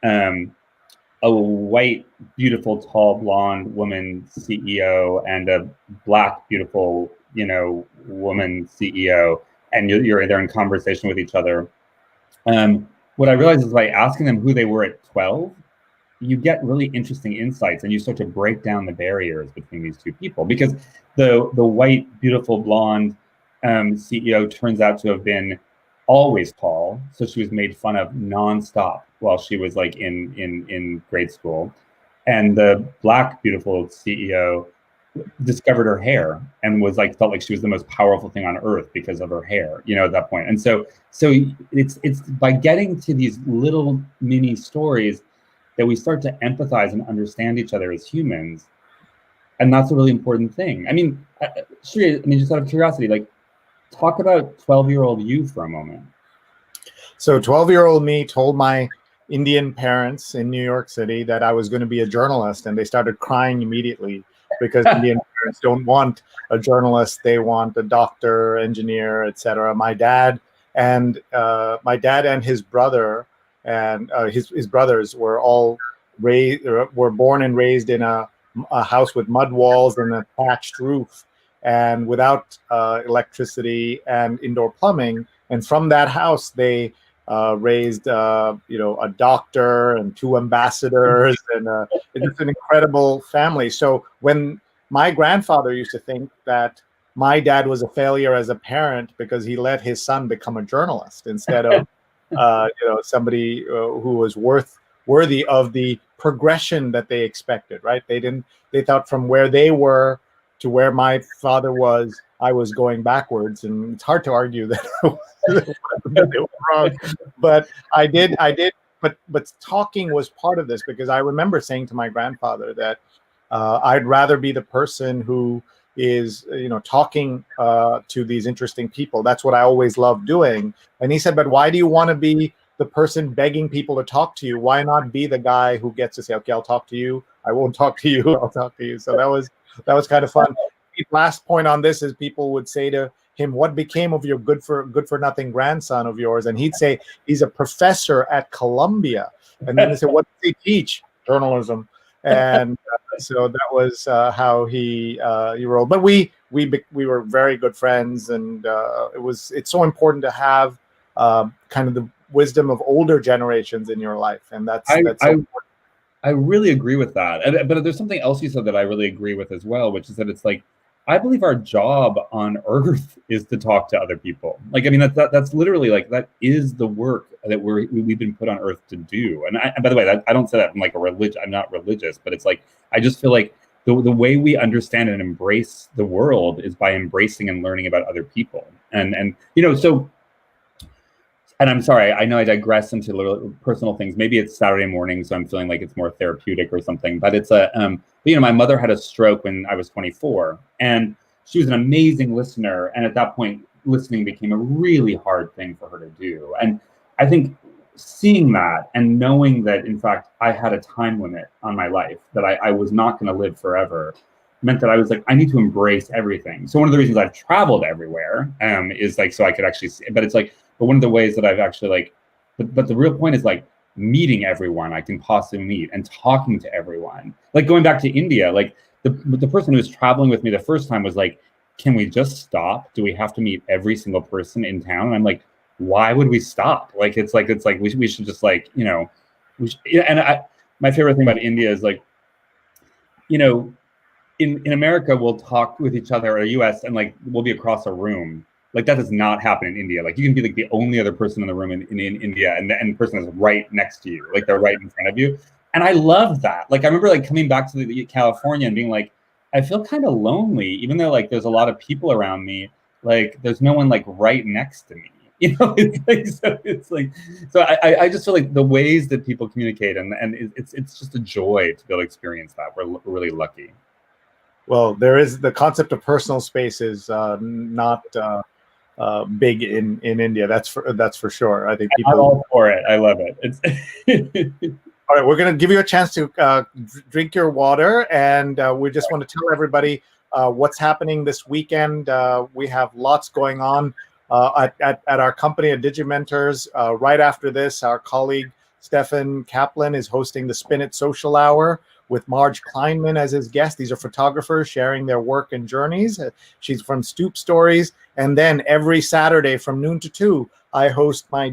a white, beautiful, tall, blonde woman CEO and a black, beautiful, woman CEO, and you're there in conversation with each other. What I realized is by asking them who they were at 12, you get really interesting insights, and you start to break down the barriers between these two people, because the white, beautiful, blonde CEO turns out to have been always tall, so she was made fun of nonstop while she was like in grade school, and the black, beautiful CEO discovered her hair and was like felt like she was the most powerful thing on earth because of her hair, at that point. And so it's by getting to these little mini stories that we start to empathize and understand each other as humans. And that's a really important thing. I mean, Sree, just out of curiosity, like, talk about 12-year-old you for a moment. So 12-year-old me told my Indian parents in New York City that I was going to be a journalist, and they started crying immediately because Indian parents don't want a journalist. They want a doctor, engineer, etc. My dad and his brother and his brothers were all were born and raised in a house with mud walls and a thatched roof, and without electricity and indoor plumbing. And from that house, they raised a doctor and 2 ambassadors, and it's an incredible family. So when my grandfather used to think that my dad was a failure as a parent because he let his son become a journalist instead of somebody who was worthy of the progression that they expected, right? They thought from where they were to where my father was, I was going backwards, and it's hard to argue that they were wrong. But I did. But talking was part of this, because I remember saying to my grandfather that I'd rather be the person who is, talking to these interesting people. That's what I always loved doing. And he said, "But why do you want to be the person begging people to talk to you? Why not be the guy who gets to say, okay, I'll talk to you. I won't talk to you. I'll talk to you." So that was kind of fun. The last point on this is people would say to him, "What became of your good for nothing grandson of yours?" And he'd say, "He's a professor at Columbia." And then they said, "What does he teach?" "Journalism." And so that was how he rolled. But we were very good friends, and it's so important to have kind of the wisdom of older generations in your life, and that's so important. I really agree with that. But there's something else you said that I really agree with as well, which is that it's like, I believe our job on earth is to talk to other people. Like, I mean, that's literally like, that is the work that we've been put on earth to do. And by the way, I don't say that from like a religion. I'm not religious, but it's like, I just feel like the way we understand and embrace the world is by embracing and learning about other people. And so. And I'm sorry, I know I digress into little personal things. Maybe it's Saturday morning, so I'm feeling like it's more therapeutic or something. But it's my mother had a stroke when I was 24, and she was an amazing listener. And at that point, listening became a really hard thing for her to do. And I think seeing that and knowing that, in fact, I had a time limit on my life, that I was not going to live forever, meant that I was like, I need to embrace everything. So one of the reasons I've traveled everywhere is like, so I could actually see, but it's like, but one of the ways that I've actually like, but the real point is like meeting everyone I can possibly meet and talking to everyone. Like going back to India, like the person who was traveling with me the first time was like, can we just stop? Do we have to meet every single person in town? And I'm like, why would we stop? Like, it's like we should just like, you know, my favorite thing about India is like, you know, in America, we'll talk with each other, or US, and like we'll be across a room. Like that does not happen in India. Like you can be like the only other person in the room in India, and the person is right next to you, like they're right in front of you. And I love that. Like I remember like coming back to California and being like, I feel kind of lonely, even though like there's a lot of people around me. Like there's no one like right next to me. You know, so I just feel like the ways that people communicate and it's just a joy to be able to experience that. We're really lucky. Well, there is the concept of personal space is not big in India. That's for sure. I think people. I'm all for it. I love it. It's All right, we're going to give you a chance to drink your water, and we just want to tell everybody what's happening this weekend. We have lots going on at our company at Digimentors. Right after this, our colleague Stefan Kaplan is hosting the Spin It Social Hour with Marge Kleinman as his guest. These are photographers sharing their work and journeys. She's from Stoop Stories. And then every Saturday from noon to 2, I host my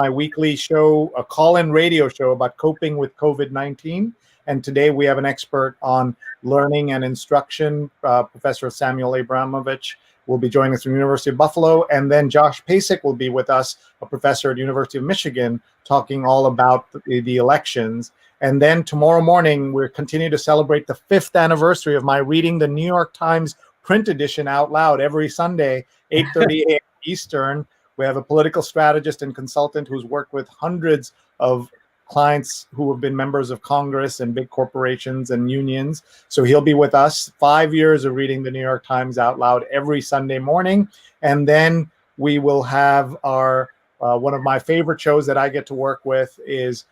weekly show, a call-in radio show about coping with COVID-19. And today we have an expert on learning and instruction. Professor Samuel Abramovich will be joining us from the University of Buffalo. And then Josh Pasek will be with us, a professor at the University of Michigan, talking all about the elections. And then tomorrow morning, we're continuing to celebrate the 5th anniversary of my reading the New York Times print edition out loud every Sunday, 8:30 a.m. Eastern. We have a political strategist and consultant who's worked with hundreds of clients who have been members of Congress and big corporations and unions. So he'll be with us. 5 years of reading the New York Times out loud every Sunday morning. And then we will have our one of my favorite shows that I get to work with is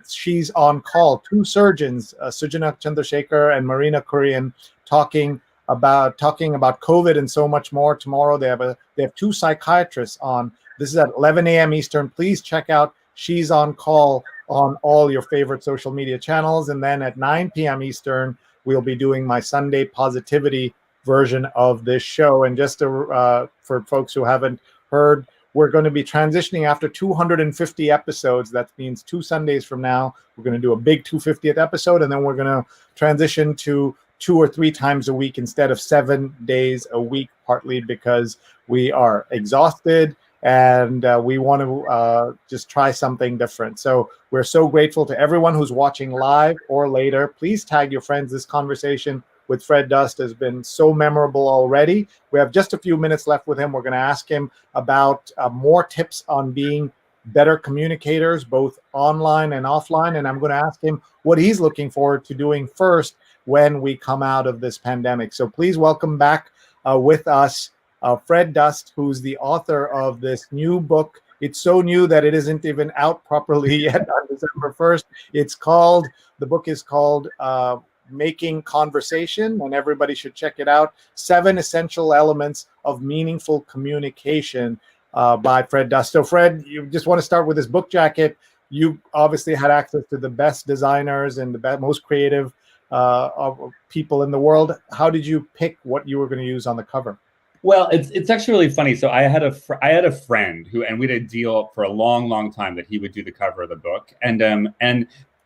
She's on Call. 2 surgeons, Sujana Chandrasekhar and Marina Kurian, talking about COVID and so much more. Tomorrow they have 2 psychiatrists on. This is at 11 a.m. Eastern. Please check out She's on Call on all your favorite social media channels. And then at 9 p.m. Eastern, we'll be doing my Sunday positivity version of this show. And just for folks who haven't heard, we're going to be transitioning after 250 episodes. That means 2 Sundays from now, we're going to do a big 250th episode, and then we're going to transition to 2 or 3 times a week instead of 7 days a week, partly because we are exhausted and we want to just try something different. So we're so grateful to everyone who's watching live or later. Please tag your friends. This conversation with Fred Dust has been so memorable already. We have just a few minutes left with him. We're going to ask him about more tips on being better communicators, both online and offline. And I'm going to ask him what he's looking forward to doing first when we come out of this pandemic. So please welcome back with us Fred Dust, who's the author of this new book. It's so new that it isn't even out properly yet on December 1st. The book is called Making Conversation, and everybody should check it out. 7 Essential Elements of Meaningful Communication by Fred Dust. So Fred, you just want to start with this book jacket. You obviously had access to the best designers and the most creative people in the world. How did you pick what you were going to use on the cover? Well, it's actually really funny. So I had a friend who, and we had a deal for a long time that he would do the cover of the book, and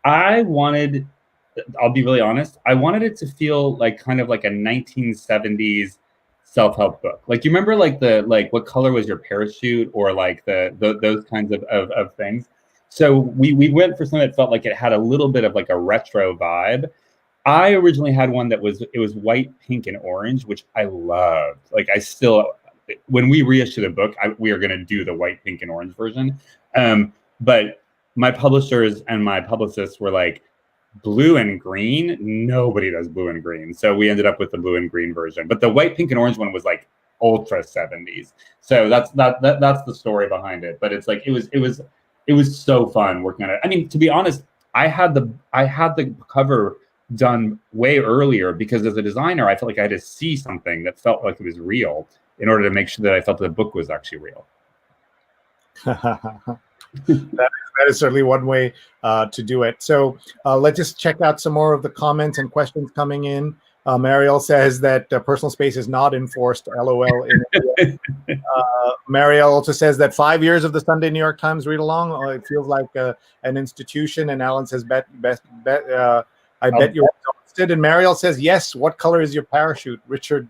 I wanted, I'll be really honest, I wanted it to feel like kind of like a 1970s self-help book. Like, you remember like what color was your parachute, or like those kinds of things. So we went for something that felt like it had a little bit of like a retro vibe. I originally had one that was white, pink, and orange, which I loved. Like, I still, when we reissue the book, we are going to do the white, pink, and orange version. But my publishers and my publicists were like, blue and green? Nobody does blue and green. So we ended up with the blue and green version. But the white, pink, and orange one was like ultra 70s. So that's the story behind it. But it's like it was so fun working on it. I mean, to be honest, I had the cover done way earlier, because as a designer, I felt like I had to see something that felt like it was real in order to make sure that I felt that the book was actually real. That is certainly one way to do it. So let's just check out some more of the comments and questions coming in. Mariel says that personal space is not enforced, LOL. Mariel also says that 5 years of the Sunday New York Times read along, it feels like an institution. And Alan says, I bet you're exhausted. And Mariel says, yes, what color is your parachute? Richard,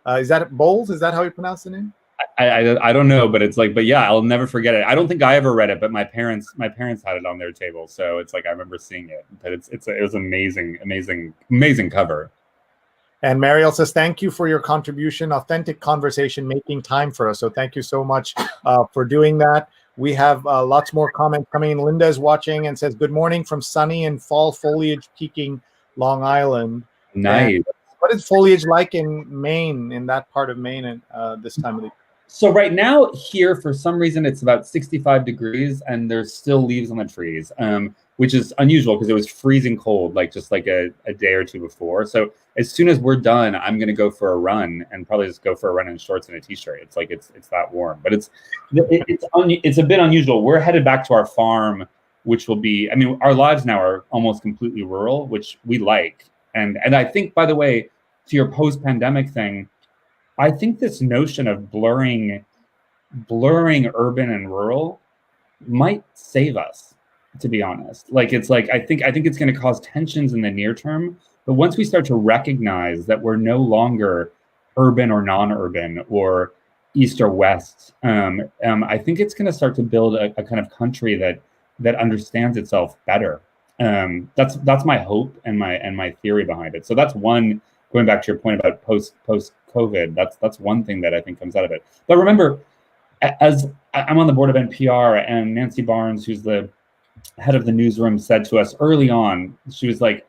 is that Bowles? Is that how you pronounce the name? I don't know, but it's like, but yeah, I'll never forget it. I don't think I ever read it, but my parents had it on their table, so it's like I remember seeing it. But it was amazing cover. And Mariel says, thank you for your contribution, authentic conversation, making time for us. So thank you so much for doing that. We have lots more comments coming in. Linda is watching and says, good morning from sunny and fall foliage peaking Long Island. Nice. And what is foliage like in Maine, in that part of Maine at this time of the year? So right now here, for some reason, it's about 65 degrees and there's still leaves on the trees, which is unusual because it was freezing cold, like just like a day or two before. So as soon as we're done, I'm going to go for a run and probably just go for a run in shorts and a t-shirt. It's like, it's that warm, but it's a bit unusual. We're headed back to our farm, which will be, I mean, our lives now are almost completely rural, which we like. And I think, by the way, to your post-pandemic thing, I think this notion of blurring urban and rural might save us, to be honest. Like, it's like, I think it's going to cause tensions in the near term, but once we start to recognize that we're no longer urban or non-urban or east or west, I think it's going to start to build a kind of country that understands itself better. That's my hope and my theory behind it. So that's one. Going back to your point about post-COVID, that's one thing that I think comes out of it. But remember, as I'm on the board of NPR, and Nancy Barnes, who's the head of the newsroom, said to us early on, she was like,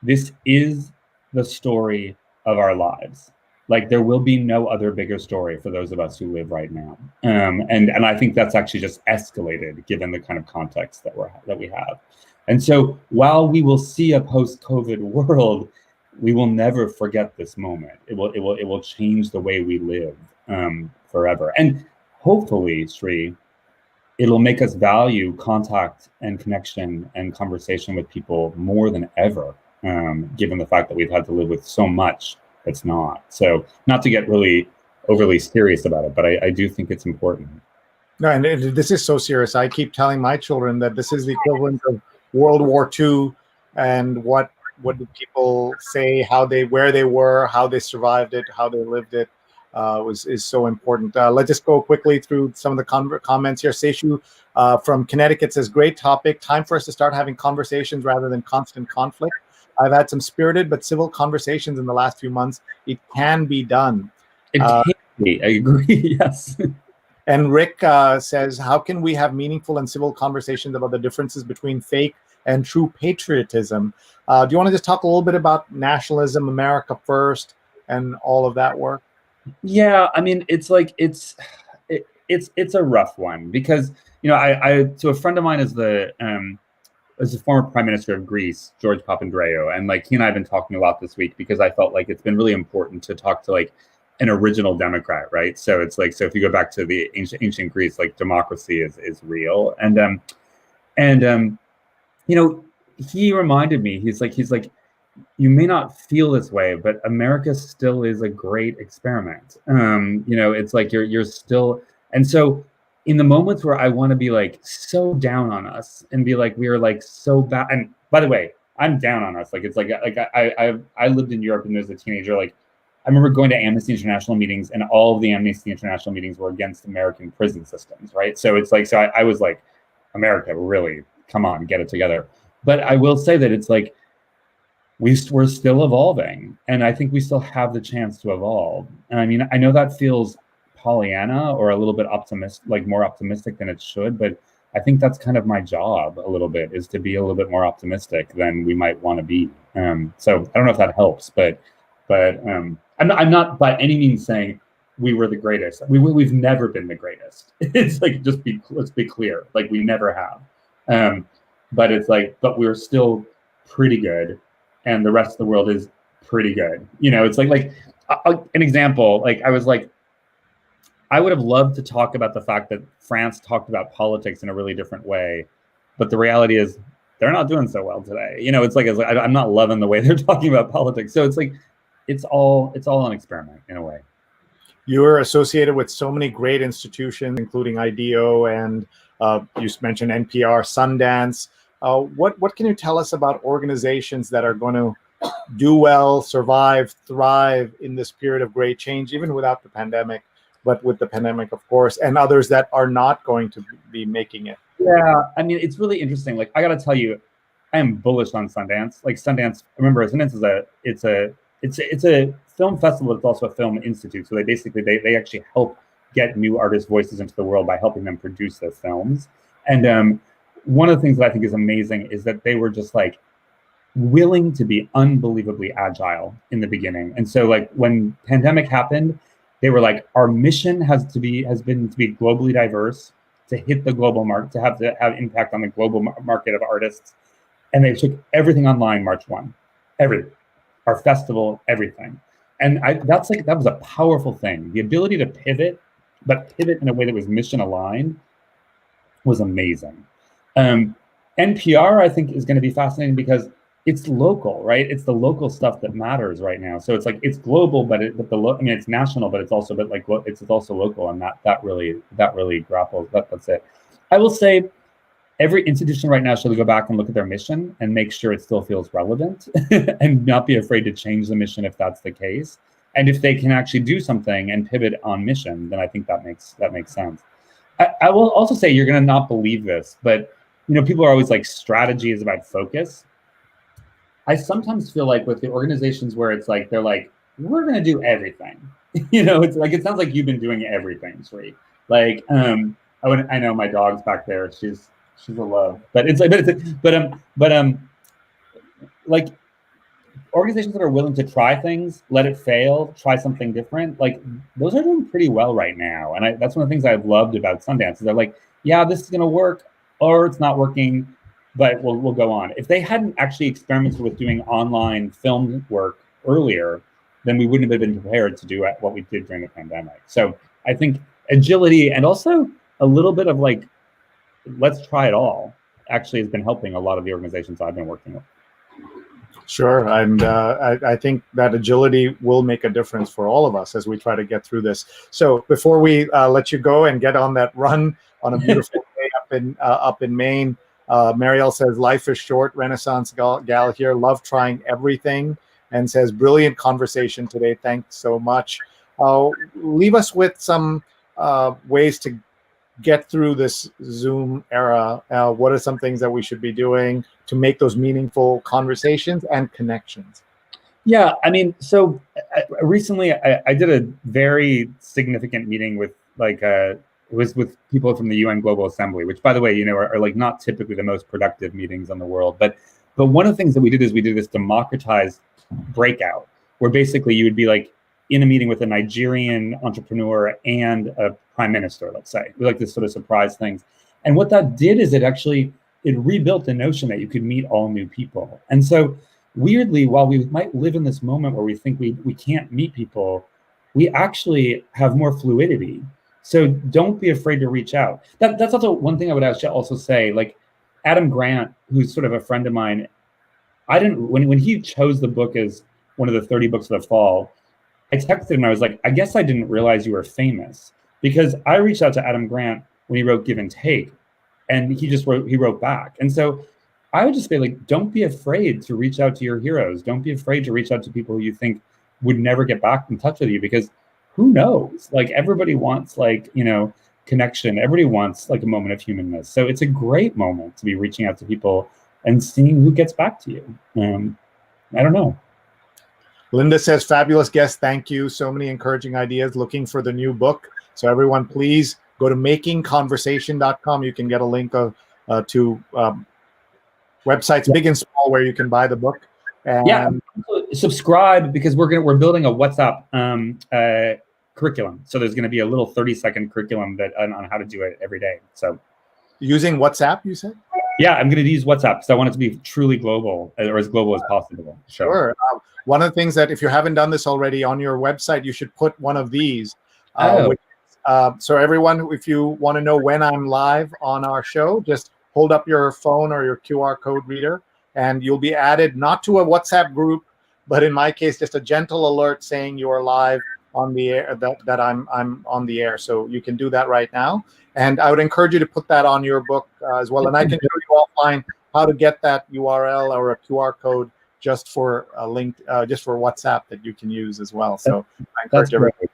this is the story of our lives. Like, there will be no other bigger story for those of us who live right now. And I think that's actually just escalated given the kind of context that we have. And so while we will see a post-COVID world, we will never forget this moment. It will change the way we live forever. And hopefully, Sree, it'll make us value contact and connection and conversation with people more than ever, given the fact that we've had to live with so much that's not. So not to get really overly serious about it, but I do think it's important. No, and this is so serious. I keep telling my children that this is the equivalent of World War II, and what did people say, where they were, how they survived it, how they lived it, is so important. Let's just go quickly through some of the comments here. Seishu from Connecticut says, great topic. Time for us to start having conversations rather than constant conflict. I've had some spirited but civil conversations in the last few months. It can be done. It can be. I agree. Yes. And Rick says, how can we have meaningful and civil conversations about the differences between fake and true patriotism? Do you want to just talk a little bit about nationalism, America first, and all of that work? Yeah, I mean, it's like it's a rough one because, you know, I so a friend of mine is the former prime minister of Greece, George Papandreou, and like he and I have been talking a lot this week because I felt like it's been really important to talk to like an original Democrat, right? So it's like, so if you go back to the ancient Greece, like democracy is real, and you know, he reminded me, he's like, you may not feel this way, but America still is a great experiment. You know, it's like you're still, and so in the moments where I want to be like so down on us and be like, we are like so bad. And by the way, I'm down on us. Like, it's like I lived in Europe and as a teenager, like I remember going to Amnesty International meetings and all of the Amnesty International meetings were against American prison systems, right? So it's like, so I was like, America, really, come on, get it together. But I will say that it's like, we're still evolving, and I think we still have the chance to evolve. And I mean, I know that feels Pollyanna or a little bit optimistic, like more optimistic than it should, but I think that's kind of my job a little bit, is to be a little bit more optimistic than we might want to be. So I don't know if that helps, but I'm not by any means saying we were the greatest. We've never been the greatest. It's like, let's be clear, like we never have. But it's like, but we're still pretty good. and the rest of the world is pretty good. You know, it's like an example. Like I was like, I would have loved to talk about the fact that France talked about politics in a really different way, but the reality is they're not doing so well today. You know, it's like I'm not loving the way they're talking about politics. So it's like it's all an experiment in a way. You're associated with so many great institutions, including IDEO, and you mentioned NPR, Sundance. What can you tell us about organizations that are going to do well, survive, thrive in this period of great change, even without the pandemic, but with the pandemic, of course, and others that are not going to be making it? Yeah, I mean, it's really interesting. Like, I got to tell you, I am bullish on Sundance. Like Sundance, remember, Sundance is it's a film festival. It's also a film institute. So they actually help get new artist voices into the world by helping them produce their films. And one of the things that I think is amazing is that they were just like willing to be unbelievably agile in the beginning. And so like when pandemic happened, they were like, our mission has been to be globally diverse, to hit the global market, to have impact on the global market of artists. And they took everything online March 1, everything, our festival, everything. And that was a powerful thing. The ability to pivot, but pivot in a way that was mission aligned, was amazing. NPR, I think, is going to be fascinating because it's local, right? It's the local stuff that matters right now. So it's like it's global, but it's national, but it's also local, and that really grapples. That's it. I will say, every institution right now should go back and look at their mission and make sure it still feels relevant, and not be afraid to change the mission if that's the case. And if they can actually do something and pivot on mission, then I think that makes sense. I will also say, you're going to not believe this, but you know, people are always like, strategy is about focus. I sometimes feel like with the organizations where it's like, they're like, we're going to do everything. You know, it's like, it sounds like you've been doing everything, Sree. Like, I know my dog's back there. She's a love, but like organizations that are willing to try things, let it fail, try something different, like those are doing pretty well right now. And that's one of the things I've loved about Sundance is they're like, yeah, this is going to work, or it's not working, but we'll go on. If they hadn't actually experimented with doing online film work earlier, then we wouldn't have been prepared to do what we did during the pandemic. So I think agility and also a little bit of like, let's try it all, actually has been helping a lot of the organizations I've been working with. Sure, and I think that agility will make a difference for all of us as we try to get through this. So before we let you go and get on that run on a beautiful day up in Maine, Marielle says, life is short, Renaissance gal here, love trying everything, and says, brilliant conversation today, thanks so much. Leave us with some ways to get through this Zoom era. What are some things that we should be doing to make those meaningful conversations and connections? Yeah, I mean, so recently I did a very significant meeting with it was with people from the UN Global Assembly, which, by the way, you know, are like not typically the most productive meetings in the world. But one of the things that we did is we did this democratized breakout, where basically you would be like in a meeting with a Nigerian entrepreneur and a prime minister, let's say. We like this sort of surprise things. And what that did is it rebuilt the notion that you could meet all new people. And so weirdly, while we might live in this moment where we think we can't meet people, we actually have more fluidity. So don't be afraid to reach out. That's also one thing I would actually also say, like Adam Grant, who's sort of a friend of mine, when he chose the book as one of the 30 books of the fall, I texted him, I was like, I guess I didn't realize you were famous, because I reached out to Adam Grant when he wrote Give and Take, and he wrote back. And so I would just say, like, don't be afraid to reach out to your heroes. Don't be afraid to reach out to people who you think would never get back in touch with you, because who knows? Like, everybody wants, like, you know, connection. Everybody wants like a moment of humanness. So it's a great moment to be reaching out to people and seeing who gets back to you. I don't know. Linda says, fabulous guest. Thank you. So many encouraging ideas. Looking for the new book. So everyone, please go to makingconversation.com. You can get a link to websites, big and small, where you can buy the book. And yeah, subscribe, because we're building a WhatsApp curriculum. So there's going to be a little 30-second curriculum on how to do it every day. So using WhatsApp, you said? Yeah, I'm going to use WhatsApp because I want it to be truly global, or as global as possible. So. Sure. One of the things that if you haven't done this already on your website, you should put one of these. Oh. So everyone, if you want to know when I'm live on our show, just hold up your phone or your QR code reader, and you'll be added not to a WhatsApp group, but in my case, just a gentle alert saying you are live on the air, that I'm on the air. So you can do that right now. And I would encourage you to put that on your book as well. And I can show you offline how to get that URL or a QR code just for a link, just for WhatsApp that you can use as well. So I encourage everybody.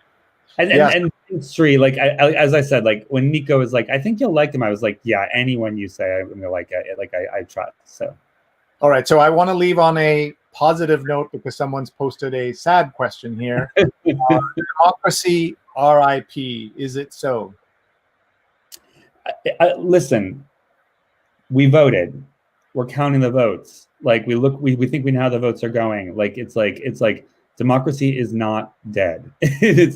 And Sree, like as I said, like when Nico was like, I think you'll like them, I was like, yeah, anyone you say I'm gonna like it. Like I trust. So. All right. So I want to leave on a positive note because someone's posted a sad question here. Democracy, RIP. Is it so? Listen, we voted. We're counting the votes. Like we think we know how the votes are going. Like it's like democracy is not dead. it's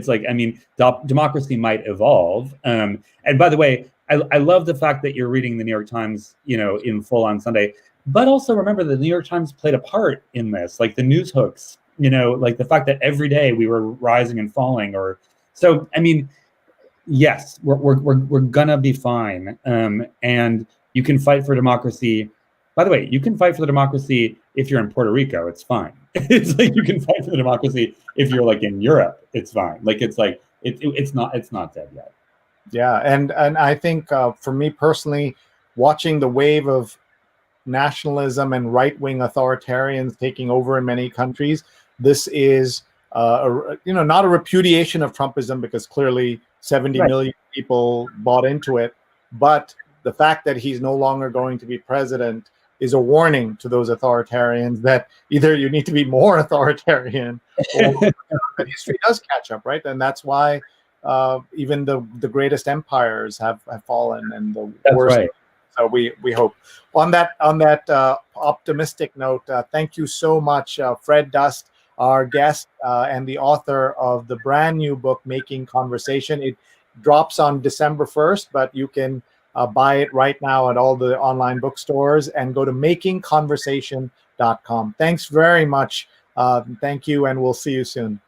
like I mean, democracy might evolve. And by the way, I love the fact that you're reading the New York Times, in full on Sunday. But also remember the New York Times played a part in this, like the news hooks. Like the fact that every day we were rising and falling. So I mean, yes, we're gonna be fine. And you can fight for democracy. By the way, you can fight for the democracy if you're in Puerto Rico. It's fine. It's like you can fight for the democracy if you're like in Europe. It's fine. Like it's not dead yet. Yeah, and I think for me personally, watching the wave of nationalism and right-wing authoritarians taking over in many countries, this is not a repudiation of Trumpism, because clearly 70 million people bought into it, but the fact that he's no longer going to be president is a warning to those authoritarians that either you need to be more authoritarian or that history does catch up, right? And that's why even the greatest empires have fallen, and the worst. Right. So we hope. On that optimistic note, thank you so much, Fred Dust, our guest and the author of the brand new book, Making Conversation. It drops on December 1st, but you can buy it right now at all the online bookstores, and go to makingconversation.com. Thanks very much. Thank you, and we'll see you soon.